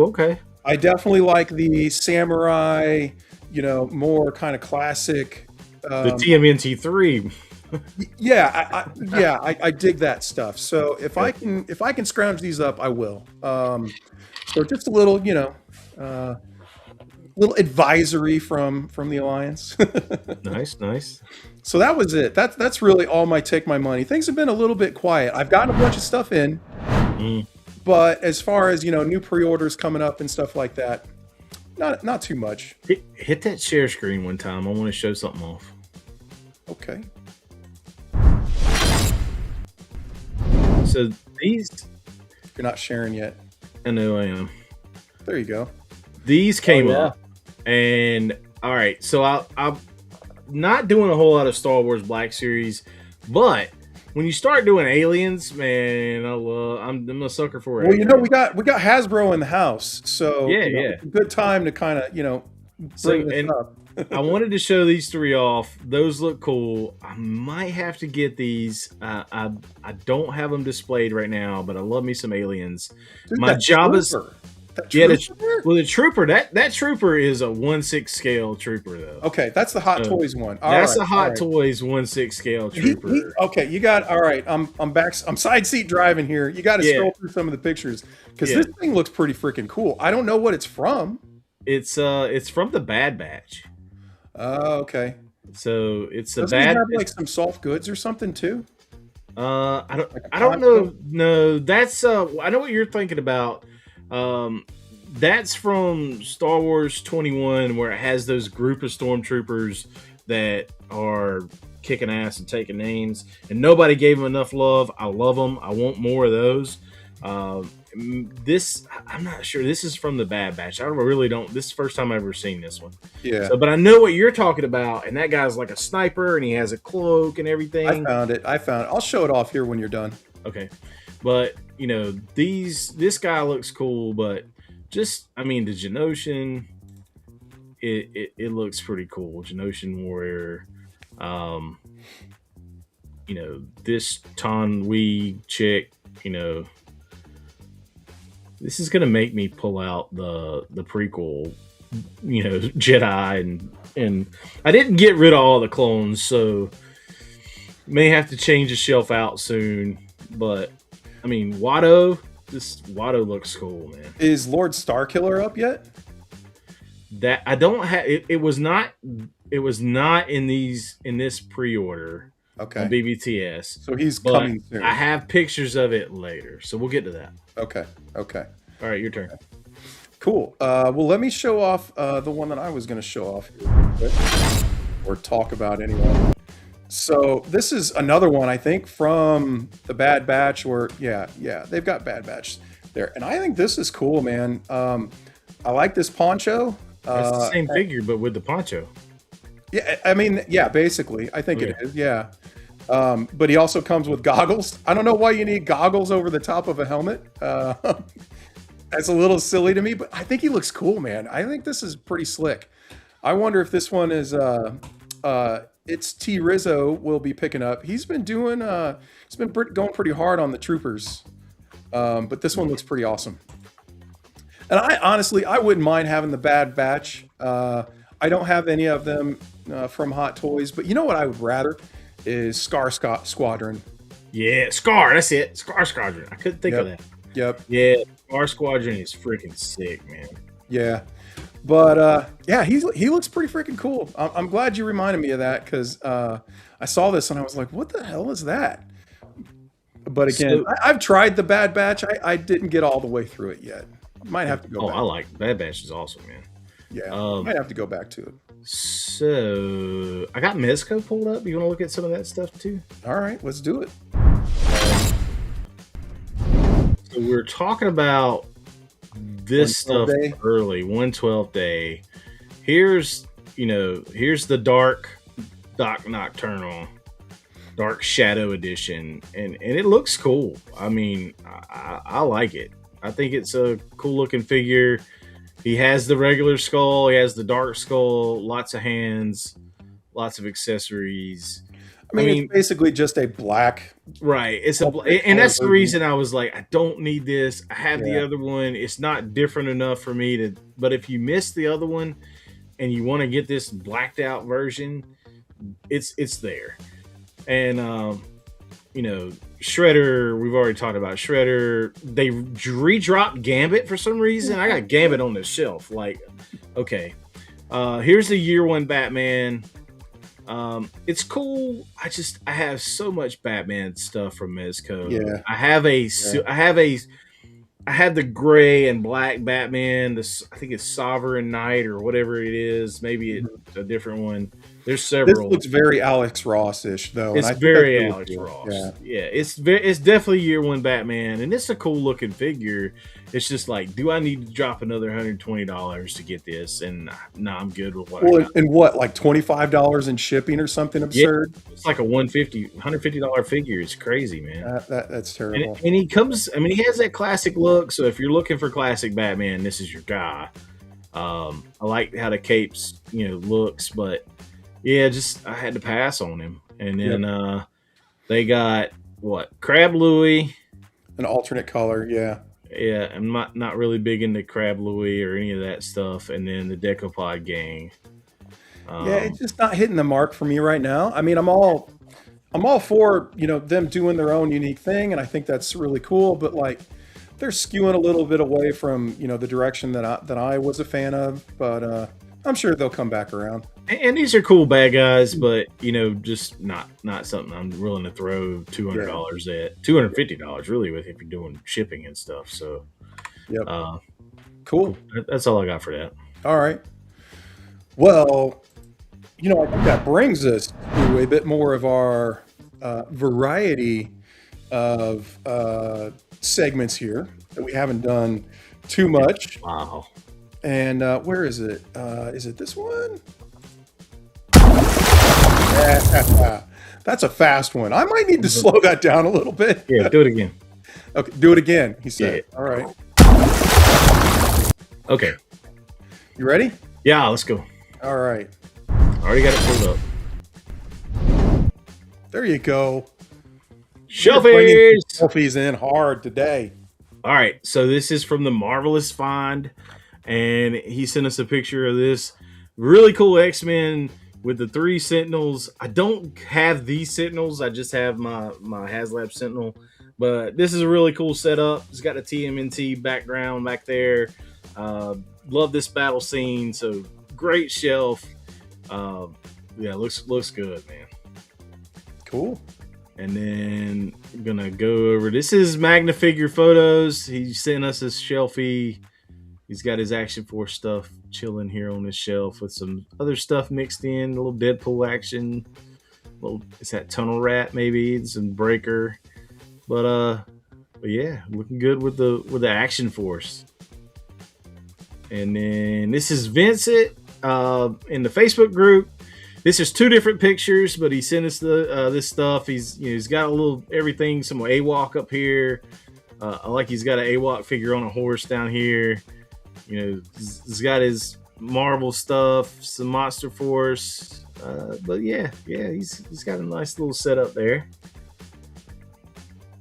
Okay. I definitely like the samurai, more kind of classic. The TMNT3. I dig that stuff. So if I can scrounge these up, I will. So just a little, little advisory from the Alliance. Nice. So that was it. That's really all my take my money. Things have been a little bit quiet. I've gotten a bunch of stuff in, but as far as new pre-orders coming up and stuff like that, not too much. Hit that share screen one time. I want to show something off. Okay. So these, you're not sharing yet. I know I am. There you go. These came up, and all right. So I'm not doing a whole lot of Star Wars Black Series, but when you start doing aliens, man, I'm a sucker for it. Well, we got Hasbro in the house, so it's a good time to kind of bring this up. I wanted to show these three off. Those look cool. I might have to get these. I don't have them displayed right now, but I love me some aliens. Dude, my job is the trooper. That trooper is a 1/6 scale trooper though. Okay, that's the Hot Toys one. That's a Hot Toys 1/6 scale trooper. Okay, you got all right. I'm back. I'm side seat driving here. You got to scroll through some of the pictures because this thing looks pretty freaking cool. I don't know what it's from. It's from the Bad Batch. Oh, okay. So it's Doesn't it have like some soft goods or something too? I don't know. No, that's I know what you're thinking about. That's from Star Wars 21, where it has those group of stormtroopers that are kicking ass and taking names, and nobody gave them enough love. I love them. I want more of those. This, I'm not sure. This is from the Bad Batch. I really don't. This is the first time I've ever seen this one. Yeah. So, but I know what you're talking about, and that guy's like a sniper, and he has a cloak and everything. I found it. I'll show it off here when you're done. Okay. But this guy looks cool, but just, the Genoshan, it looks pretty cool. Genoshan warrior. This Ton Wee chick, this is gonna make me pull out the prequel, Jedi, and I didn't get rid of all the clones, so may have to change the shelf out soon. But Watto, this Watto looks cool, man. Is Lord Starkiller up yet? That I don't have. It was not in this pre-order. Okay. On BBTS. So he's coming soon. I have pictures of it later, so we'll get to that. Okay. All right, your turn. Cool. Well, let me show off the one that I was going to show off here, or talk about anyway. So this is another one, I think, from the Bad Batch, or they've got Bad Batch there, and I think this is cool, man. I like this poncho. It's the same figure, but with the poncho. Yeah, basically, I think it is. Yeah. But he also comes with goggles. I don't know why you need goggles over the top of a helmet. That's a little silly to me, but I think he looks cool, man. I think this is pretty slick. I wonder if this one is it's T Rizzo will be picking up. He's been doing going pretty hard on the troopers. But this one looks pretty awesome. And I wouldn't mind having the Bad Batch. I don't have any of them from Hot Toys, but you know what I would rather is Scar Squadron. Yeah, Scar, that's it. Scar Squadron. I couldn't think of that. Yep. Yeah, Scar Squadron is freaking sick, man. Yeah. But he looks pretty freaking cool. I'm glad you reminded me of that, because I saw this and I was like, what the hell is that? But again, I've tried the Bad Batch. I didn't get all the way through it yet. Might have to go back. I like Bad Batch is awesome, man. Yeah, might have to go back to it. So I got Mezco pulled up. You want to look at some of that stuff too? All right, let's do it. So we're talking about this stuff early, 112 day. Here's the Dark Doc Nocturnal. Dark Shadow Edition, and it looks cool. I mean, I like it. I think it's a cool looking figure. He has the regular skull, he has the dark skull, lots of hands, lots of accessories. I mean, it's basically just a black. Right. It's and that's the reason I was like, I don't need this. I have the other one. It's not different enough for me to. But if you miss the other one, and you want to get this blacked out version, it's there. And you know, Shredder, we've already talked about Shredder. They re-dropped Gambit for some reason. I got Gambit on the shelf. Like, okay, here's the year one Batman. It's cool. I have so much Batman stuff from Mezco. Yeah, I have the gray and black Batman. I think it's Sovereign Knight or whatever it is. Maybe it's a different one. There's several. This looks very Alex Ross-ish, though. It's very Alex Ross. Yeah, it's definitely year one Batman, and it's a cool looking figure. It's just like, do I need to drop another $120 to get this? And no, I'm good with what I got. And what, like $25 in shipping or something absurd? Yeah, it's like a $150 figure. It's crazy, man. That's terrible. And he comes. I mean, he has that classic look. So if you're looking for classic Batman, this is your guy. I like how the capes, looks, but yeah, I had to pass on him. And then they got Crab Louie, an alternate color, yeah. Yeah, I'm not really big into Crab Louie or any of that stuff. And then the Decapod gang. Yeah, it's just not hitting the mark for me right now. I mean, I'm all for them doing their own unique thing, and I think that's really cool. But like, they're skewing a little bit away from the direction that I was a fan of. But I'm sure they'll come back around. And these are cool bad guys, but just not something I'm willing to throw $200 at. $250 really, with if you're doing shipping and stuff. So, yep. Cool. That's all I got for that. All right. Well, I think that brings us to a bit more of our variety of segments here that we haven't done too much. Wow. And where is it? Is it this one? That's a fast one. I might need to slow that down a little bit. Yeah, do it again. Okay, do it again, he said. Yeah. All right. Okay. You ready? Yeah, let's go. All right. Already got it pulled up. There you go. Shelfies! Shelfies in hard today. All right, so this is from the Marvelous Find, and he sent us a picture of this really cool X-Men with the 3 Sentinels. I don't have these Sentinels. I just have my HasLab Sentinel. But this is a really cool setup. It's got a TMNT background back there. Love this battle scene. So great shelf. Yeah, looks good, man. Cool. And then I'm going to go over. This is Magna Figure Photos. He sent us his shelfie. He's got his Action Force stuff chilling here on this shelf with some other stuff mixed in, a little Deadpool action, is that Tunnel Rat maybe, some Breaker, but yeah, looking good with the Action Force. And then this is Vincent in the Facebook group. This is 2 different pictures, but he sent us this stuff. He's got a little everything, some AWOC up here. I like he's got an AWOC figure on a horse down here. He's got his Marvel stuff, some Monster Force, but yeah, he's got a nice little setup there.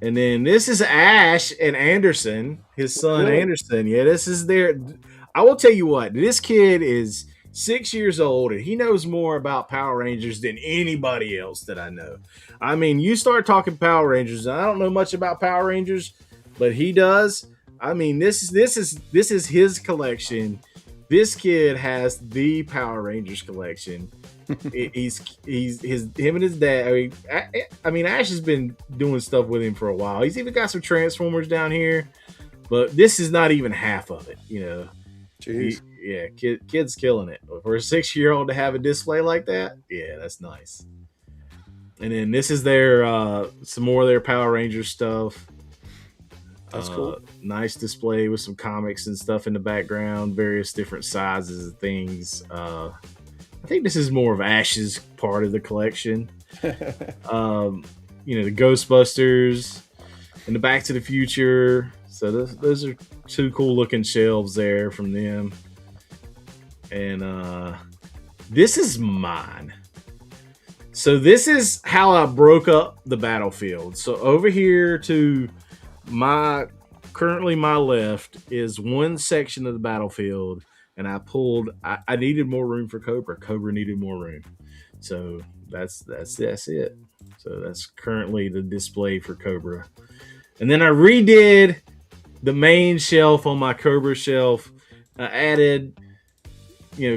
And then this is Ash and Anderson, his son Anderson. Yeah, this is their. I will tell you what, this kid is 6 years old and he knows more about Power Rangers than anybody else that I know. I mean, you start talking Power Rangers, and I don't know much about Power Rangers, but he does. I mean, this is his collection. This kid has the Power Rangers collection. Him and his dad. I mean, Ash has been doing stuff with him for a while. He's even got some Transformers down here, but this is not even half of it. Jeez. Kid's killing it. For a 6-year-old to have a display like that, yeah, that's nice. And then this is their some more of their Power Rangers stuff. That's cool. Nice display with some comics and stuff in the background, various different sizes of things. I think this is more of Ash's part of the collection. The Ghostbusters and the Back to the Future. So those are two cool looking shelves there from them. And this is mine. So this is how I broke up the battlefield. So over here to currently my left is one section of the battlefield, and I needed more room for Cobra. Cobra needed more room. So that's it. So that's currently the display for Cobra. And then I redid the main shelf on my Cobra shelf. I added,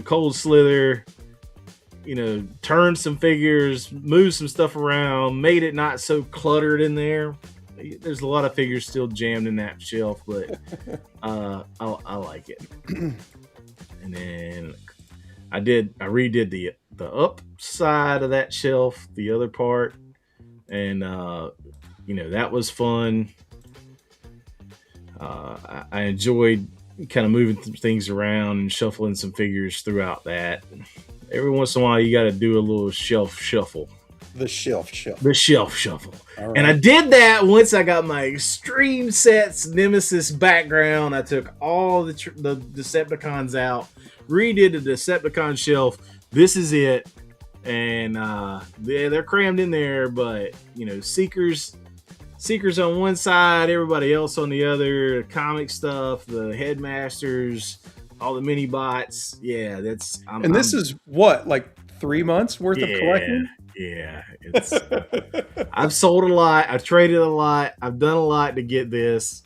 Cold Slither, turned some figures, moved some stuff around, made it not so cluttered in there. There's a lot of figures still jammed in that shelf, but I like it. And then I redid the up side of that shelf, the other part, and that was fun. I enjoyed kind of moving things around and shuffling some figures throughout that. Every once in a while, you got to do a little shelf shuffle. The shelf shuffle. The shelf shuffle. All right. And I did that once I got my Extreme Sets Nemesis background. I took all the Decepticons out, redid the Decepticon shelf. This is it. And they're crammed in there, but, Seekers on one side, everybody else on the other, the comic stuff, the Headmasters, all the mini bots. Yeah, this is what, like 3 months worth of collecting? Yeah, I've sold a lot. I've traded a lot. I've done a lot to get this,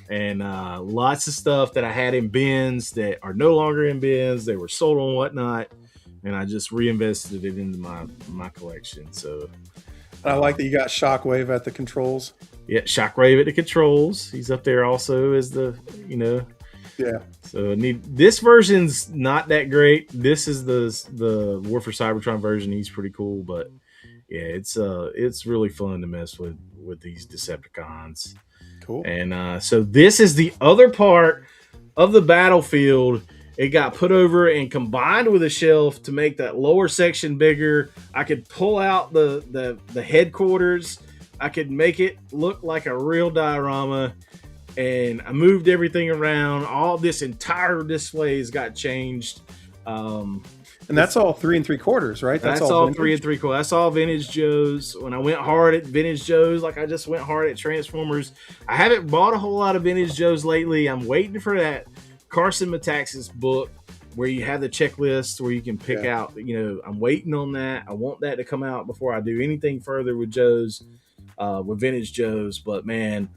and lots of stuff that I had in bins that are no longer in bins. They were sold on whatnot, and I just reinvested it into my collection. So I like that you got Shockwave at the controls. Yeah, Shockwave at the controls. He's up there also as the Yeah. So this version's not that great. This is the War for Cybertron version. He's pretty cool, but yeah, it's really fun to mess with these Decepticons. Cool. And so this is the other part of the battlefield. It got put over and combined with a shelf to make that lower section bigger. I could pull out the headquarters. I could make it look like a real diorama. And I moved everything around. All this entire displays got changed. And that's all 3 3/4, right? That's all 3 3/4. That's all Vintage Joe's. When I went hard at Vintage Joe's, like I just went hard at Transformers. I haven't bought a whole lot of Vintage Joe's lately. I'm waiting for that Carson Metaxas book where you have the checklist where you can pick out, I'm waiting on that. I want that to come out before I do anything further with Joe's, with Vintage Joe's. But man,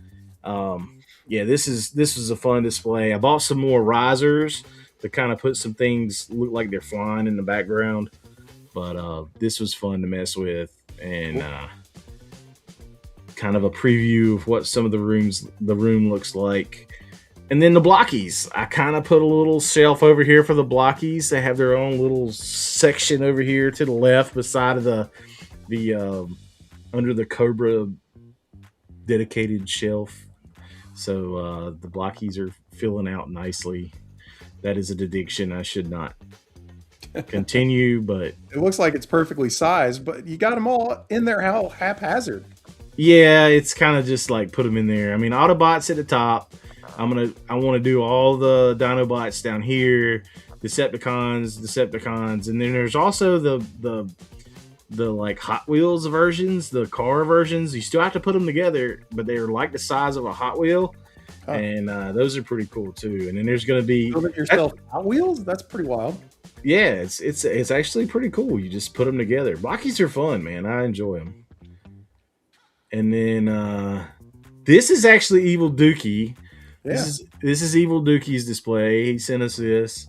this was a fun display. I bought some more risers to kind of put some things look like they're flying in the background. But this was fun to mess with, and kind of a preview of what some of the room looks like. And then the blockies. I kind of put a little shelf over here for the blockies. They have their own little section over here to the left beside of the under the Cobra dedicated shelf. So the blockies are filling out nicely. That is an addiction I should not continue, but it looks like it's perfectly sized, but you got them all in there haphazard. Yeah, it's kind of just like put them in there. I mean, Autobots at the top. I want to do all the Dinobots down here, Decepticons, and then there's also the like Hot Wheels versions, the car versions. You still have to put them together, but they're like the size of a Hot Wheel, and those are pretty cool too. And then there's going to be build it yourself Hot Wheels. That's pretty wild. Yeah, it's actually pretty cool. You just put them together. Blockies are fun, man. I enjoy them. And then this is actually Evil Dookie. Yeah. This is Evil Dookie's display. He sent us this.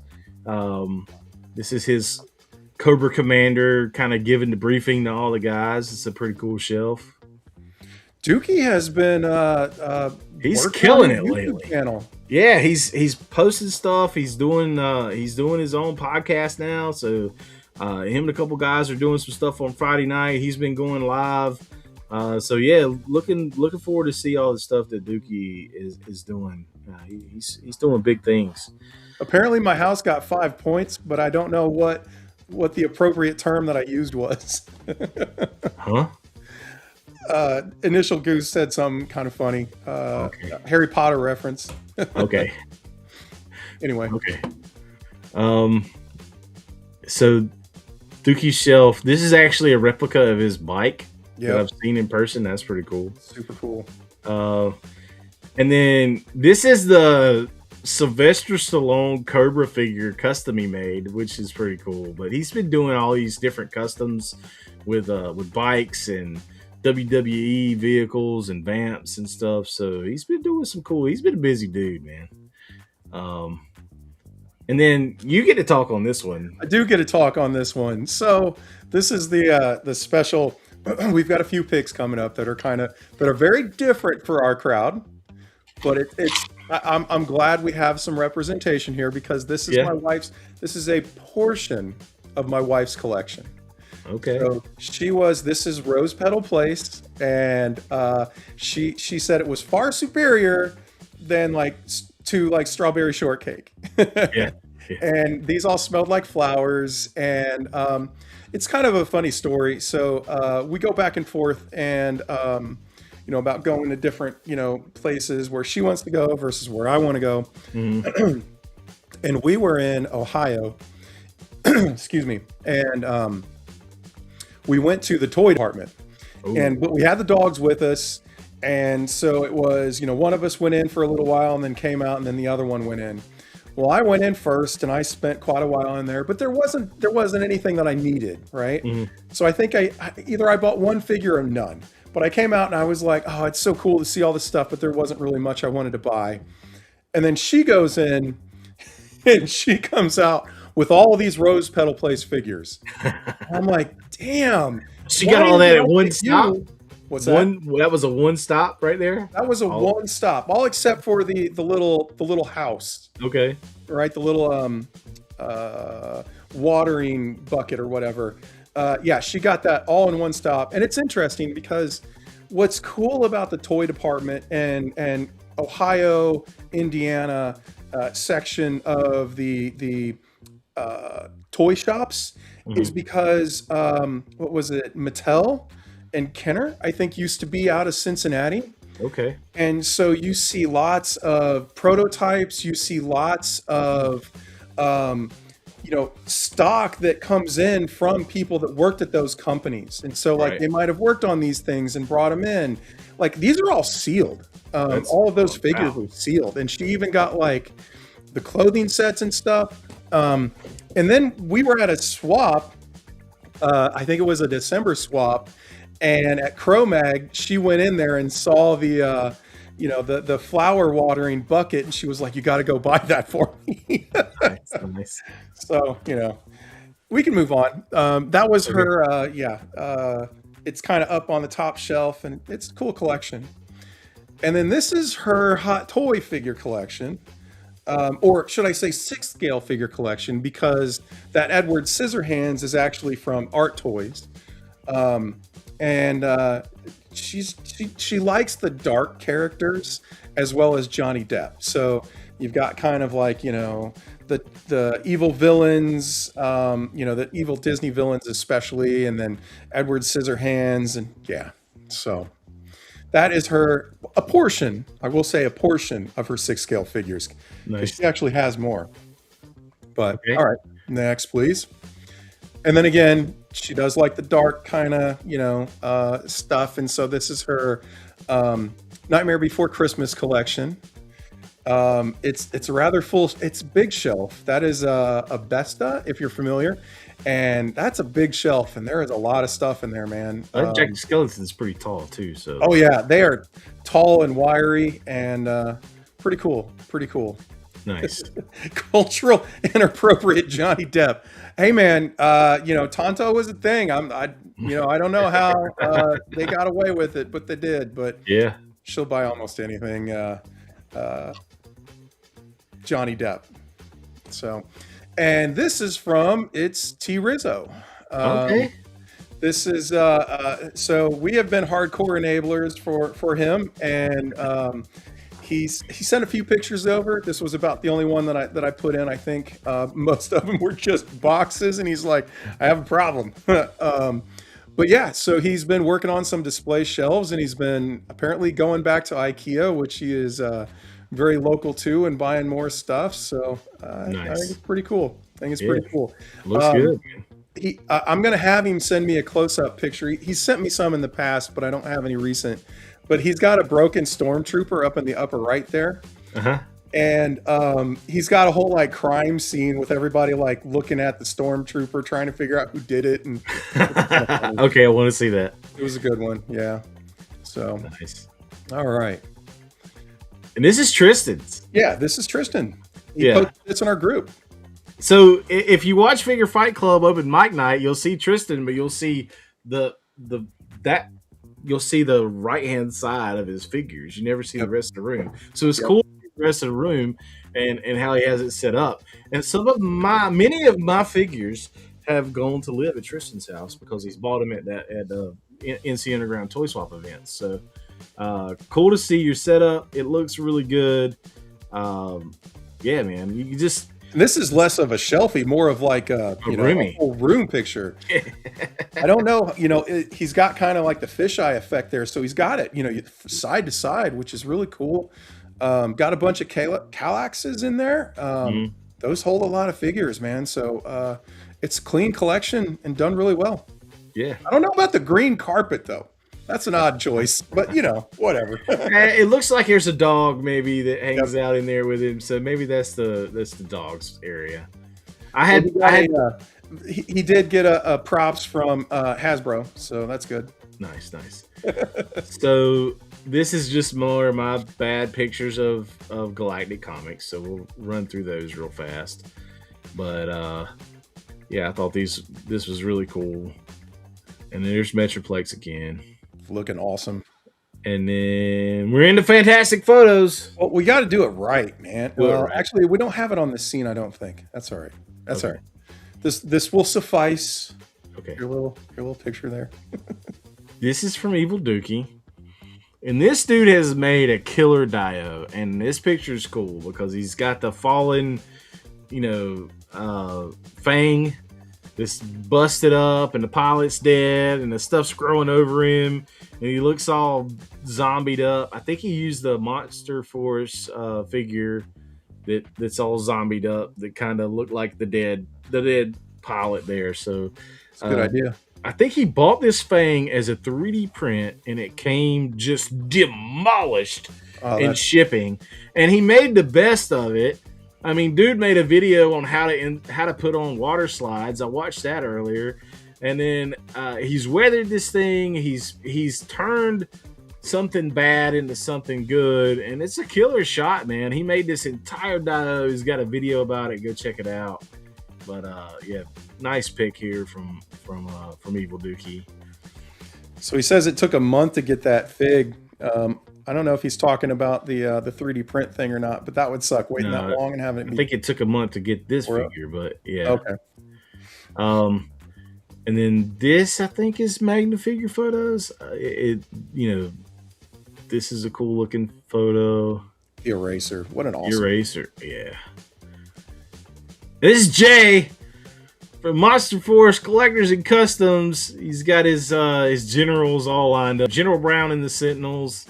This is his Cobra Commander kind of giving the briefing to all the guys. It's a pretty cool shelf. Dookie has been he's killing it YouTube lately. Channel. Yeah, he's posting stuff. He's doing his own podcast now. So him and a couple guys are doing some stuff on Friday night. He's been going live. So yeah, looking forward to see all the stuff that Dookie is doing. He's doing big things. Apparently, my house got 5 points, but I don't know what what the appropriate term that I used was. Huh? Initial Goose said something kind of funny. Harry Potter reference. Okay. Anyway. Okay. So Dookie's shelf. This is actually a replica of his bike that I've seen in person. That's pretty cool. Super cool. And then this is the Sylvester Stallone Cobra figure custom he made, which is pretty cool. But he's been doing all these different customs with bikes and WWE vehicles and vamps and stuff. So he's been doing some cool. He's been a busy dude, man. And then you get to talk on this one. I do get to talk on this one. So this is the special. We've got a few picks coming up that are very different for our crowd, but I'm glad we have some representation here because this is my wife's. This is a portion of my wife's collection. Okay. So this is Rose Petal Place, and she said it was far superior than to Strawberry Shortcake. Yeah. And these all smelled like flowers, and it's kind of a funny story. So we go back and forth, and about going to different places where she wants to go versus where I want to go. Mm-hmm. And we were in Ohio, excuse me, and we went to the toy department. But we had the dogs with us, and so it was one of us went in for a little while and then came out, and then the other one went in. Well, I went in first, and I spent quite a while in there, but there wasn't anything that I needed, right? Mm-hmm. So I think I bought one figure or none. But I came out and I was like, oh, it's so cool to see all this stuff, but there wasn't really much I wanted to buy. And then she goes in and she comes out with all of these Rose Petal Place figures. I'm like, damn. She got all that at one stop? What's that? That was a one stop right there? That was a one stop, all except for the little house. Okay. Right? The little watering bucket or whatever. She got that all in one stop. And it's interesting because what's cool about the toy department and Ohio, Indiana section of the toy shops is because what was it? Mattel and Kenner, I think, used to be out of Cincinnati. Okay. And so you see lots of prototypes, you see lots of stock that comes in from people that worked at those companies. And so they might have worked on these things and brought them in. These are all sealed. All of those figures were sealed. And she even got the clothing sets and stuff. And then we were at a swap. I think it was a December swap. And at Cro-Mag, she went in there and saw the flower watering bucket, and she was like, "You got to go buy that for me." Nice. So we can move on. That was her. It's kind of up on the top shelf, and it's a cool collection. And then this is her hot toy figure collection, or should I say 6th scale figure collection, because that Edward Scissorhands is actually from Art Toys. And she likes the dark characters as well as Johnny Depp. So you've got kind of the evil villains, the evil Disney villains especially, and then Edward Scissorhands, and so that is a portion. I will say a portion of her 6th scale figures. Nice. She actually has more. But all right, next please. And then again, she does like the dark kind of, stuff. And so this is her Nightmare Before Christmas collection. It's a rather full, it's big shelf. That is a Besta, if you're familiar. And that's a big shelf. And there is a lot of stuff in there, man. Jack Skellington's pretty tall too. So. Oh yeah, they are tall and wiry and pretty cool. Pretty cool. Nice. Cultural inappropriate Johnny Depp. Hey man, Tonto was a thing. I don't know how they got away with it, but they did. But yeah, she'll buy almost anything. Johnny Depp. So, and this is from T Rizzo. Okay. This is so we have been hardcore enablers for him, and he sent a few pictures over. This was about the only one that I put in. I think most of them were just boxes, and he's like, I have a problem. But yeah, so he's been working on some display shelves, and he's been apparently going back to IKEA, which he is very local to, and buying more stuff. So I think it's pretty cool. Pretty cool. Looks good. I'm going to have him send me a close-up picture. He sent me some in the past, but I don't have any recent. But he's got a broken stormtrooper up in the upper right there. And he's got a whole like crime scene with everybody like looking at the stormtrooper, trying to figure out who did it. And okay, I want to see that. It was a good one. Yeah. So nice. All right. And this is Tristan's. Yeah, this is Tristan. He posted this in our group. So if you watch Figure Fight Club open mic night, you'll see Tristan, but you'll see the right hand side of his figures. You never see the rest of the room. So it's cool to see the rest of the room and how he has it set up. And many of my figures have gone to live at Tristan's house because he's bought them at NC Underground Toy Swap events. So cool to see your setup. It looks really good. Yeah, man. You just. This is less of a shelfie, more of like a whole room picture. I don't know, he's got kind of like the fisheye effect there, so he's got it, side to side, which is really cool. Got a bunch of Kallaxes in there. Those hold a lot of figures, man. So it's a clean collection and done really well. Yeah. I don't know about the green carpet though. That's an odd choice, but whatever. It looks like there's a dog maybe that hangs out in there with him, so maybe that's the dog's area. He did get a props from Hasbro, so that's good. Nice. So this is just more of my bad pictures of Galactic Comics, so we'll run through those real fast. But yeah, I thought this was really cool. And there's Metroplex again. Looking awesome. And then we're into fantastic photos. Well, we got to do it right, man. Well, actually, we don't have it on this scene, I don't think. That's all right. That's all right. This will suffice. Okay. Your little picture there. This is from Evil Dookie. And this dude has made a killer Dio. And this picture is cool because he's got the fallen, fang. This busted up, and the pilot's dead, and the stuff's growing over him, and he looks all zombied up. I think he used the Monster Force figure that's all zombied up that kind of looked like the dead pilot there. So it's a good idea. I think he bought this Fang as a 3D print, and it came just demolished in shipping, and he made the best of it. I mean, dude made a video on how to put on water slides. I watched that earlier, and then he's weathered this thing. He's turned something bad into something good, and it's a killer shot, man. He made this entire Dio. He's got a video about it. Go check it out. But yeah, nice pick here from Evil Dookie. So he says it took a month to get that fig. I don't know if he's talking about the 3D print thing or not, but that would suck waiting that long and having it. I think it took a month to get this figure, but yeah. Okay. And then this I think is Magna Figure Photos. This is a cool looking photo. The Eraser, what an awesome Eraser, yeah. This is Jay from Monster Force Collectors and Customs. He's got his generals all lined up. General Brown and the Sentinels.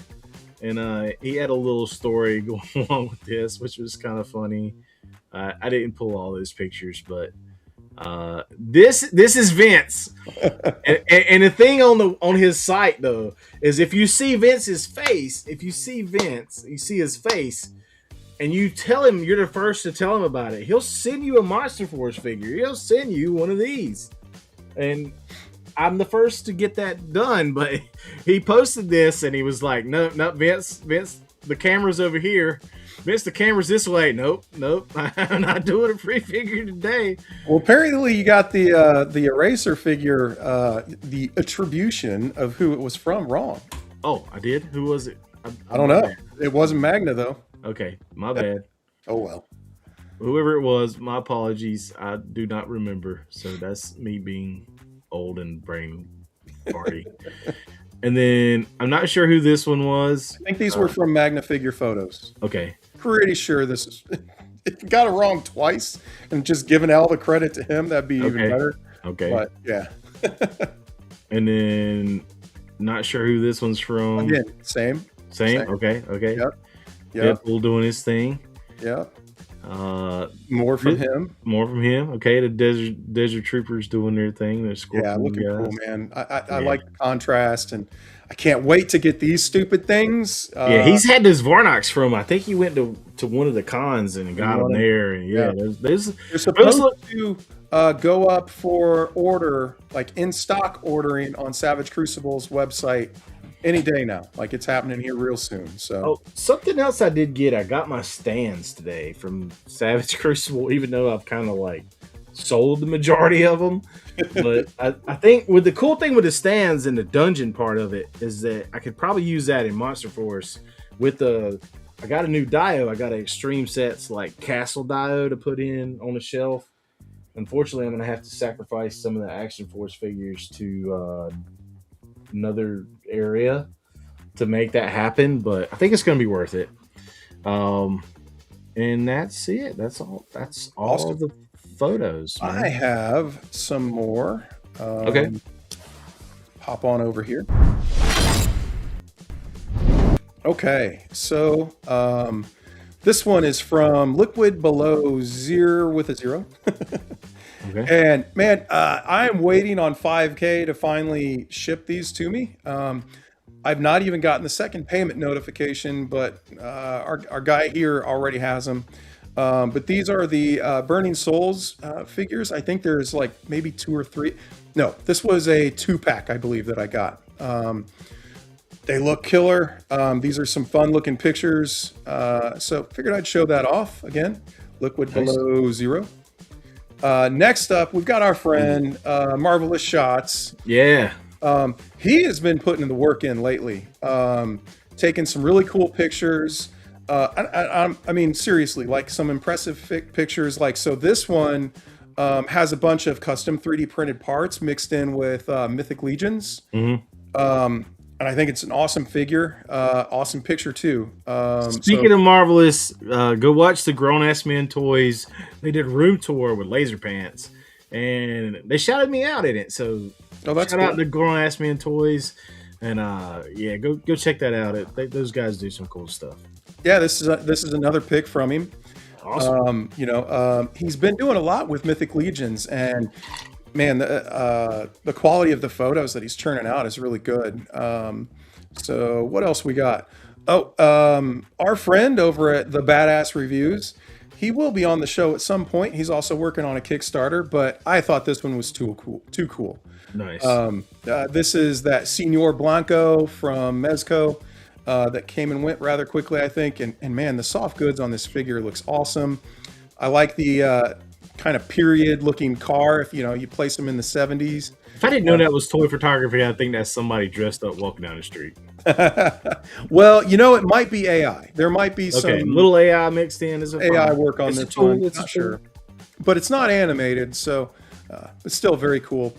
And he had a little story going along with this, which was kind of funny. I didn't pull all those pictures, but this is Vince. and the thing on his site though is if you see Vince's face, you see his face, and you tell him you're the first to tell him about it, he'll send you a Monster Force figure. He'll send you one of these, and I'm the first to get that done, but he posted this and he was like, no, Vince, the camera's over here. Vince, the camera's this way. Nope. I'm not doing a free figure today. Well, apparently you got the Eraser figure, the attribution of who it was from wrong. Oh, I did? Who was it? I don't know. It wasn't Magna though. Okay, my bad. Oh well. Whoever it was, my apologies. I do not remember. So that's me being old and brain party. And then I'm not sure who this one was. I think these were from Magna Figure Photos. Okay. Pretty sure this is. If you got it wrong twice and just giving all the credit to him, that'd be even better. Okay. But yeah. And then not sure who this one's from. Again, same. Okay. Yep. Deadpool doing his thing. Yep. More from him. Okay. The Desert Troopers doing their thing. They're looking cool, man. I like the contrast, and I can't wait to get these stupid things. He's had those Varnox from. I think he went to one of the cons and got them there. And they're supposed to go up for order, like in stock ordering on Savage Crucible's website any day now. Like it's happening here real soon. So something else I did get. I got my stands today from Savage Crucible, even though I've kind of like sold the majority of them. But I think with the cool thing with the stands and the dungeon part of it is that I could probably use that in Monster Force with I got a new dio. I got an Extreme Sets like Castle dio to put in on the shelf. Unfortunately, I'm going to have to sacrifice some of the Action Force figures to another area to make that happen, but I think it's going to be worth it. And that's it. That's all awesome. of the photos, man. I have some more. Okay. Hop on over here. Okay, so this one is from Liquid Below Zero with a zero. Okay. And man, I am waiting on 5K to finally ship these to me. I've not even gotten the second payment notification, but our guy here already has them. But these are the Burning Souls figures. I think there's like maybe 2 or 3. No, this was a 2-pack, I believe, that I got. They look killer. These are some fun looking pictures. So figured I'd show that off again. Liquid Below Zero. Next up, we've got our friend Marvelous Shots. Yeah. He has been putting the work in lately, taking some really cool pictures. I mean, seriously, like some impressive pictures. Like, so this one has a bunch of custom 3D printed parts mixed in with Mythic Legions. Mm-hmm. And I think it's an awesome figure, awesome picture too. Speaking of Marvelous, go watch the Grown Ass Men Toys. They did a room tour with Laser Pants, and they shouted me out in it. So shout out to Grown Ass Men Toys, and go check that out. Those guys do some cool stuff. Yeah, this is another pick from him. Awesome. He's been doing a lot with Mythic Legions, and man, the quality of the photos that he's churning out is really good. So what else we got? Our friend over at the Badass Reviews, he will be on the show at some point. He's also working on a Kickstarter, but I thought this one was too cool. Nice. This is that Senor Blanco from Mezco that came and went rather quickly, I think. And man, the soft goods on this figure looks awesome. I like the kind of period looking car. If you place them in the 70s. If I didn't know that was toy photography, I think that's somebody dressed up walking down the street. Well, it might be AI. There might be some little AI mixed in. Is AI work on this one? Not sure, but it's not animated, so it's still very cool.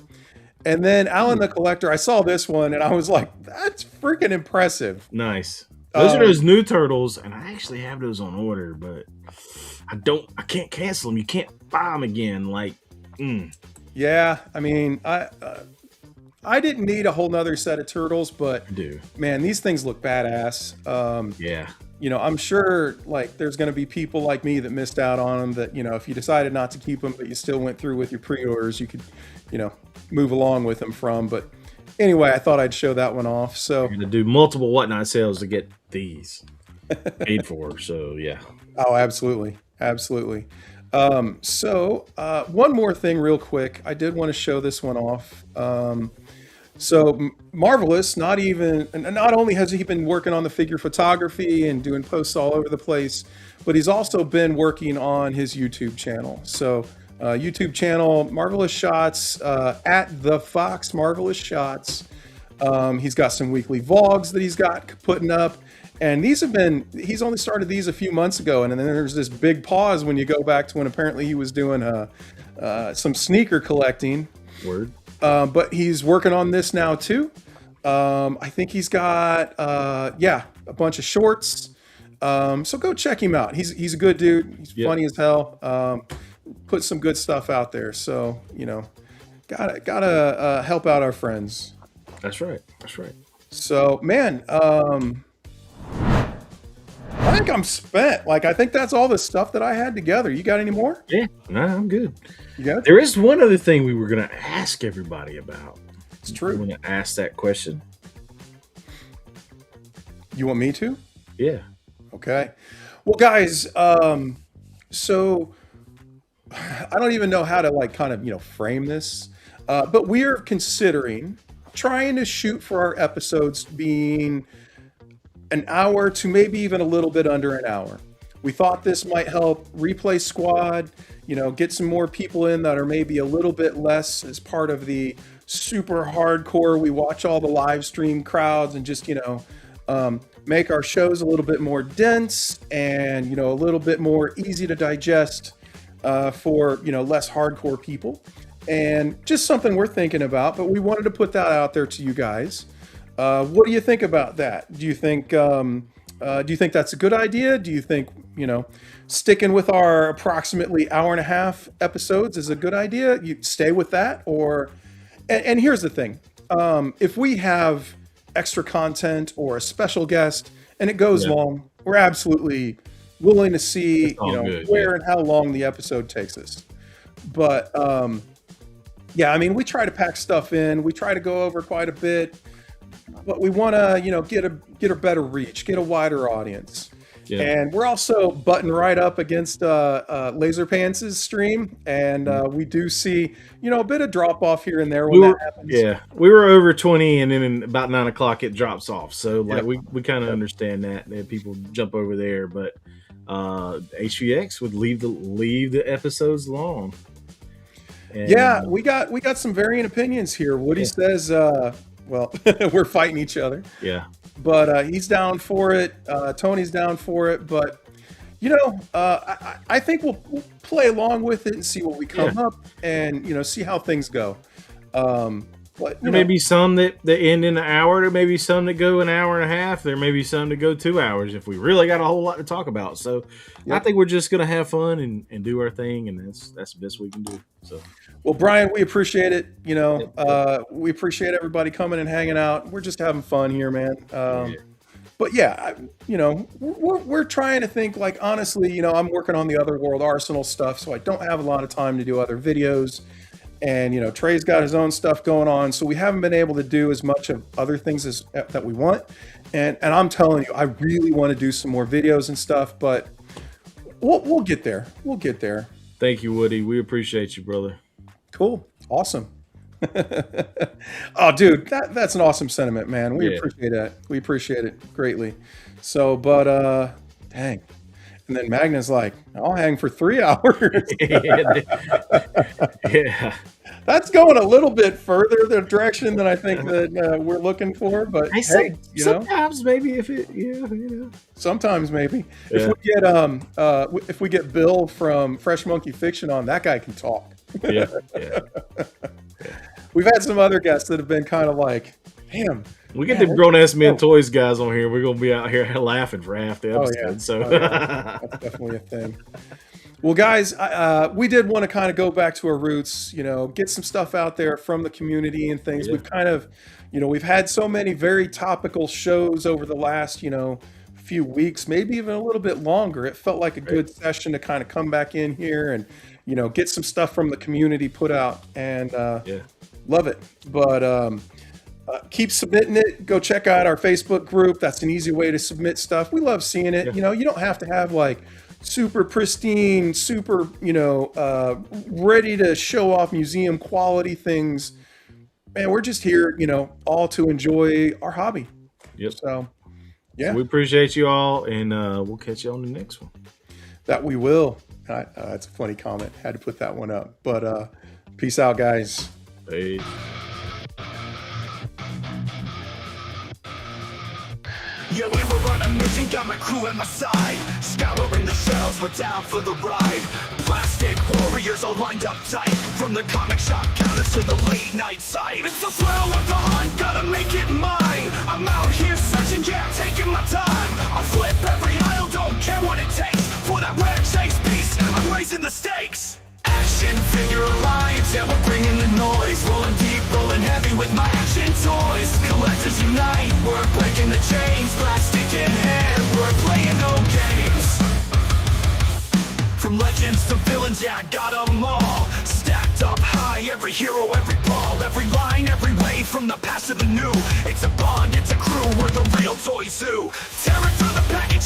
And then Alan the Collector, I saw this one and I was like, that's freaking impressive. Nice. Those are those new turtles, and I actually have those on order, but I can't cancel them. You can't buy them again. Yeah, I mean, I didn't need a whole nother set of turtles, but man, these things look badass. Yeah. I'm sure like there's going to be people like me that missed out on them that, if you decided not to keep them, but you still went through with your pre-orders, you could, move along with them from. But anyway, I thought I'd show that one off. So you're going to do multiple whatnot sales to get these paid for. So yeah. Oh, absolutely. Absolutely. So one more thing real quick. I did want to show this one off. So Marvelous, not only has he been working on the figure photography and doing posts all over the place, but he's also been working on his YouTube channel. So YouTube channel, Marvelous Shots, at the Fox Marvelous Shots. He's got some weekly vlogs that he's got putting up. And he's only started these a few months ago. And then there's this big pause when you go back to when apparently he was doing some sneaker collecting. Word. But he's working on this now too. I think he's got a bunch of shorts. So go check him out. He's a good dude. He's funny as hell. Put some good stuff out there. So gotta help out our friends. That's right. That's right. So man, I think I'm spent. Like, I think that's all the stuff that I had together. You got any more? Yeah, no, I'm good. You got it? There is one other thing we were going to ask everybody about. It's true. I'm going to ask that question. You want me to? Yeah. Okay. Well, guys, so I don't even know how to like kind of, frame this, but we are considering trying to shoot for our episodes being an hour to maybe even a little bit under an hour. We thought this might help Replay Squad, get some more people in that are maybe a little bit less as part of the super hardcore. We watch all the live stream crowds and just, make our shows a little bit more dense and, a little bit more easy to digest for, less hardcore people. And just something we're thinking about, but we wanted to put that out there to you guys. What do you think about that? Do you think that's a good idea? Do you think, sticking with our approximately hour and a half episodes is a good idea? You stay with that, and here's the thing. If we have extra content or a special guest and it goes long, we're absolutely willing to see, where and how long the episode takes us. But, we try to pack stuff in. We try to go over quite a bit. But we want to, get a better reach, get a wider audience. Yeah. And we're also butting right up against Laser Pants' stream. And we do see, a bit of drop off here and there when that happens. Yeah, we were over 20 and then about 9 o'clock it drops off. So we kind of understand that people jump over there. But HVX would leave the episodes long. And, we got some varying opinions here. Woody says... we're fighting each other. Yeah. But he's down for it. Tony's down for it. But, I think we'll play along with it and see what we come up and, see how things go. But there may be some that end in an hour. There may be some that go an hour and a half. There may be some that go 2 hours if we really got a whole lot to talk about. So I think we're just going to have fun and do our thing. And that's the best we can do. So. Well, Brian, we appreciate it. We appreciate everybody coming and hanging out. We're just having fun here, man. But we're trying to think like, honestly, I'm working on the Otherworld Arsenal stuff, so I don't have a lot of time to do other videos. And, Trey's got his own stuff going on. So we haven't been able to do as much of other things that we want. And I'm telling you, I really want to do some more videos and stuff, but we'll get there. We'll get there. Thank you, Woody. We appreciate you, brother. Cool. Awesome. Oh, dude, that's an awesome sentiment, man. We appreciate that. We appreciate it greatly. So, but, dang. And then Magna's like, I'll hang for 3 hours. Yeah. That's going a little bit further the direction than I think that we're looking for. But sometimes maybe sometimes maybe if we get Bill from Fresh Monkey Fiction on, that guy can talk. Yeah. We've had some other guests that have been kind of like, damn. We get the grown ass men toys guys on here. We're gonna be out here laughing for half the episode. That's definitely a thing. Well, guys, we did want to kind of go back to our roots. Get some stuff out there from the community and things. We've kind of, we've had so many very topical shows over the last, few weeks, maybe even a little bit longer. It felt like a good session to kind of come back in here and, get some stuff from the community put out and love it. But keep submitting it. Go check out our Facebook group. That's an easy way to submit stuff. We love seeing it. You don't have to have like super pristine, super, ready to show off museum quality things. Man, we're just here, all to enjoy our hobby. Yep. So, So we appreciate you all, and we'll catch you on the next one. That we will. That's a funny comment. Had to put that one up. But peace out, guys. Peace. Yeah, we were on a mission, got my crew at my side. Scouring the shells, we're down for the ride. Plastic warrior. warriors all lined up tight. From the comic shop counters to the late night site. It's the thrill of the hunt, gotta make it mine. I'm out here searching, yeah, taking my time. I'll flip every aisle, don't care what it takes. For that rare chase piece, I'm raising the stakes. Action figure alliance, yeah, we're bringing the noise. Rolling deep, rolling heavy with my action toys. Collectors unite, we're breaking the chains. Plastic in hand, we're playing no games. From legends to villains, yeah, I got them all. Stacked up high, every hero, every ball. Every line, every wave, from the past to the new. It's a bond, it's a crew, we're the real Toy Zoo. Tearing through the packaging.